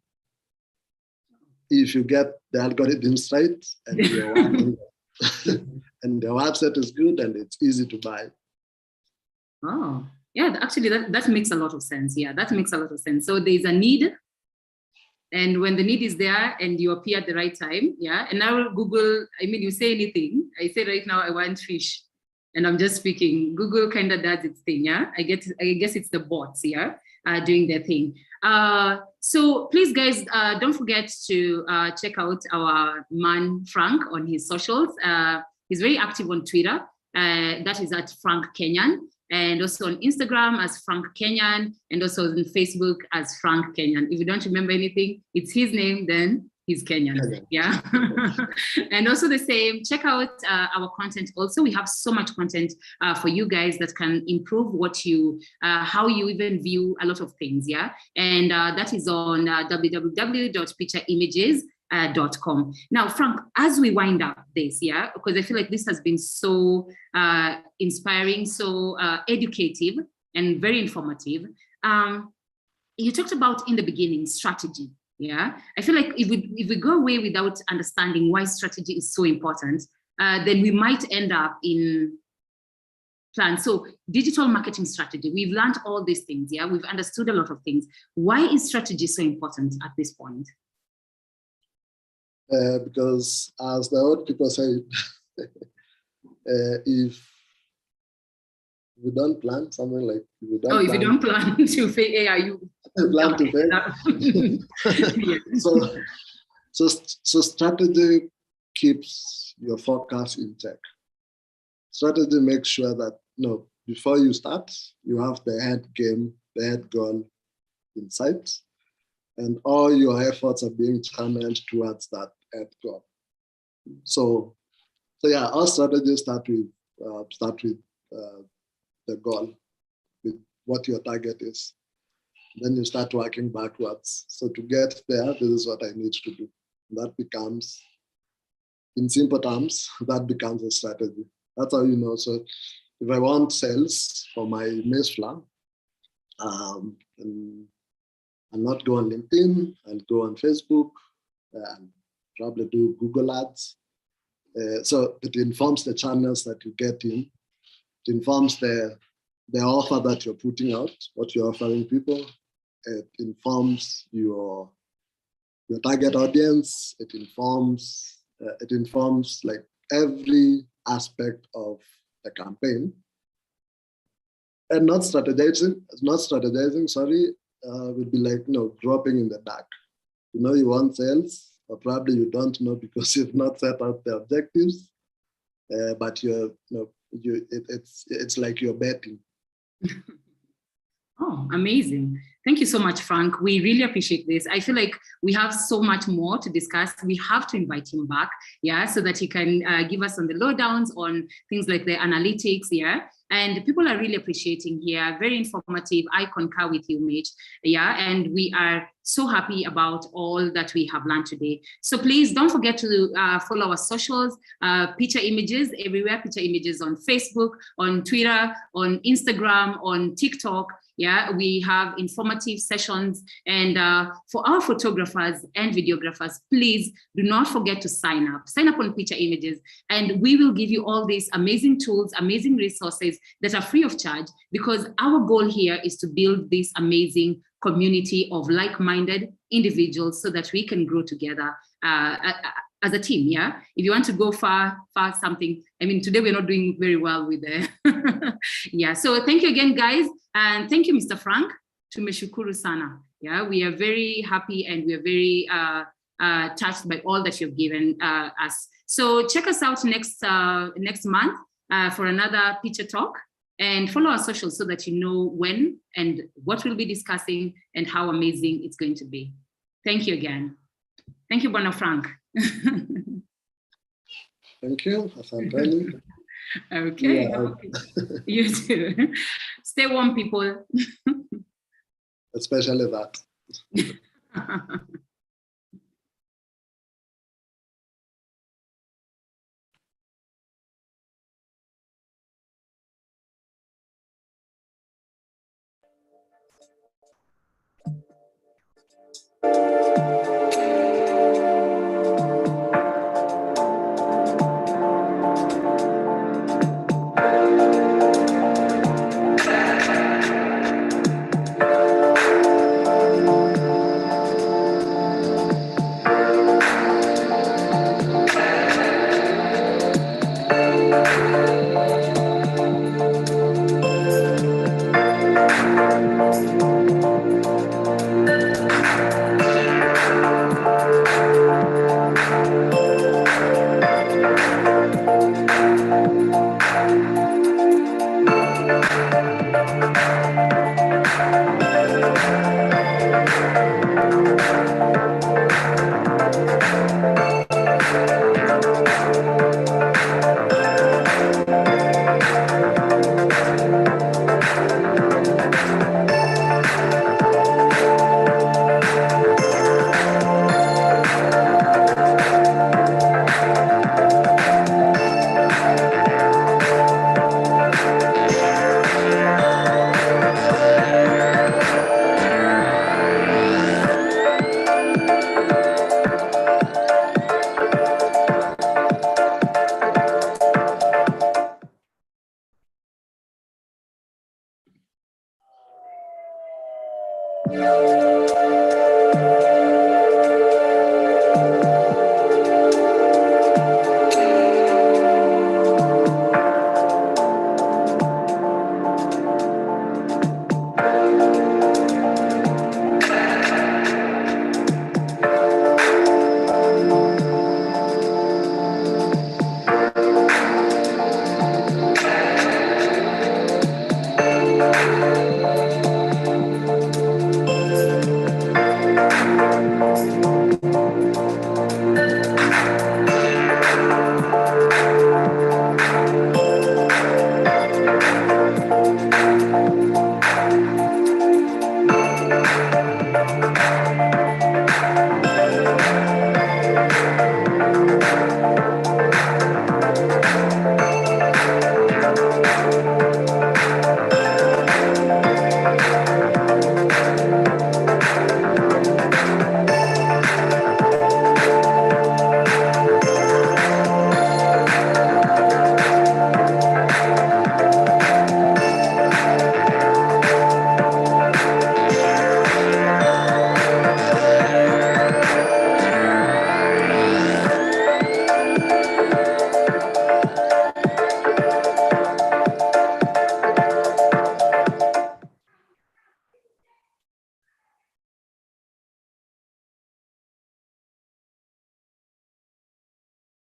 If you get the algorithms right and your and the website is good and it's easy to buy. Oh, yeah, actually that makes a lot of sense. Yeah, that makes a lot of sense. So there's a need, and when the need is there and you appear at the right time, yeah. And now Google, I mean, you say anything. I say right now I want fish, and I'm just speaking. Google kind of does its thing, yeah. I guess it's the bots, yeah, doing their thing. So please, guys, don't forget to check out our man Frank on his socials. He's very active on Twitter. That is at Frank Kenyan. And also on Instagram as Frank Kenyan, and also on Facebook as Frank Kenyan. If you don't remember anything, it's his name, then he's Kenyan. Yeah. And also the same, check out our content also. We have so much content for you guys that can improve what you, how you even view a lot of things, yeah? And that is on www.pichaimages.com. Now, Frank, as we wind up this, yeah, because I feel like this has been so inspiring, so educative, and very informative. You talked about in the beginning strategy, yeah. I feel like if we go away without understanding why strategy is so important, then we might end up in plan. So digital marketing strategy, we've learned all these things, yeah. We've understood a lot of things. Why is strategy so important at this point? Because as the old people say, if we don't plan, something like if you don't if you don't plan to fail, you plan to fail. So strategy keeps your forecast in check. Strategy makes sure that before you start, you have the end game, the end goal in sight, and all your efforts are being channeled towards that end goal. So yeah, our strategies start with the goal, with what your target is. Then you start working backwards. So to get there, this is what I need to do. That becomes, in simple terms, that becomes a strategy. That's how you know. So if I want sales for my maize flour, and I'll not go on LinkedIn, I'll go on Facebook, and probably do Google ads. So it informs the channels that you get in. It informs the offer that you're putting out, what you're offering people. It informs your target audience. It informs like every aspect of the campaign. And not strategizing, sorry, would be like groping in the dark. You want sales, or probably you don't know because you've not set out the objectives. But it's like you're betting. Oh, amazing. Thank you so much, Frank. We really appreciate this. I feel like we have so much more to discuss. We have to invite him back, yeah, so that he can give us on the lowdowns on things like the analytics, yeah. And people are really appreciating here, very informative. I concur with you, Mitch, yeah. And we are so happy about all that we have learned today. So please don't forget to follow our socials, Picha Images everywhere, Picha Images on Facebook, on Twitter, on Instagram, on TikTok. Yeah, we have informative sessions. And for our photographers and videographers, please do not forget to sign up. Sign up on Picha Images, and we will give you all these amazing tools, amazing resources that are free of charge, because our goal here is to build this amazing community of like-minded individuals so that we can grow together as a team, yeah? If you want to go far something, I mean, today we're not doing very well with the, yeah. So thank you again, guys. And thank you, Mr. Frank. Tumeshukuru sana. Yeah, we are very happy and we are very touched by all that you've given us. So check us out next month for another Picha Talk, and follow our socials so that you know when and what we'll be discussing and how amazing it's going to be. Thank you again. Thank you, Bwana Frank. Thank you, Asanteni. Okay. Yeah. Okay. You too. Stay warm, people. Especially that.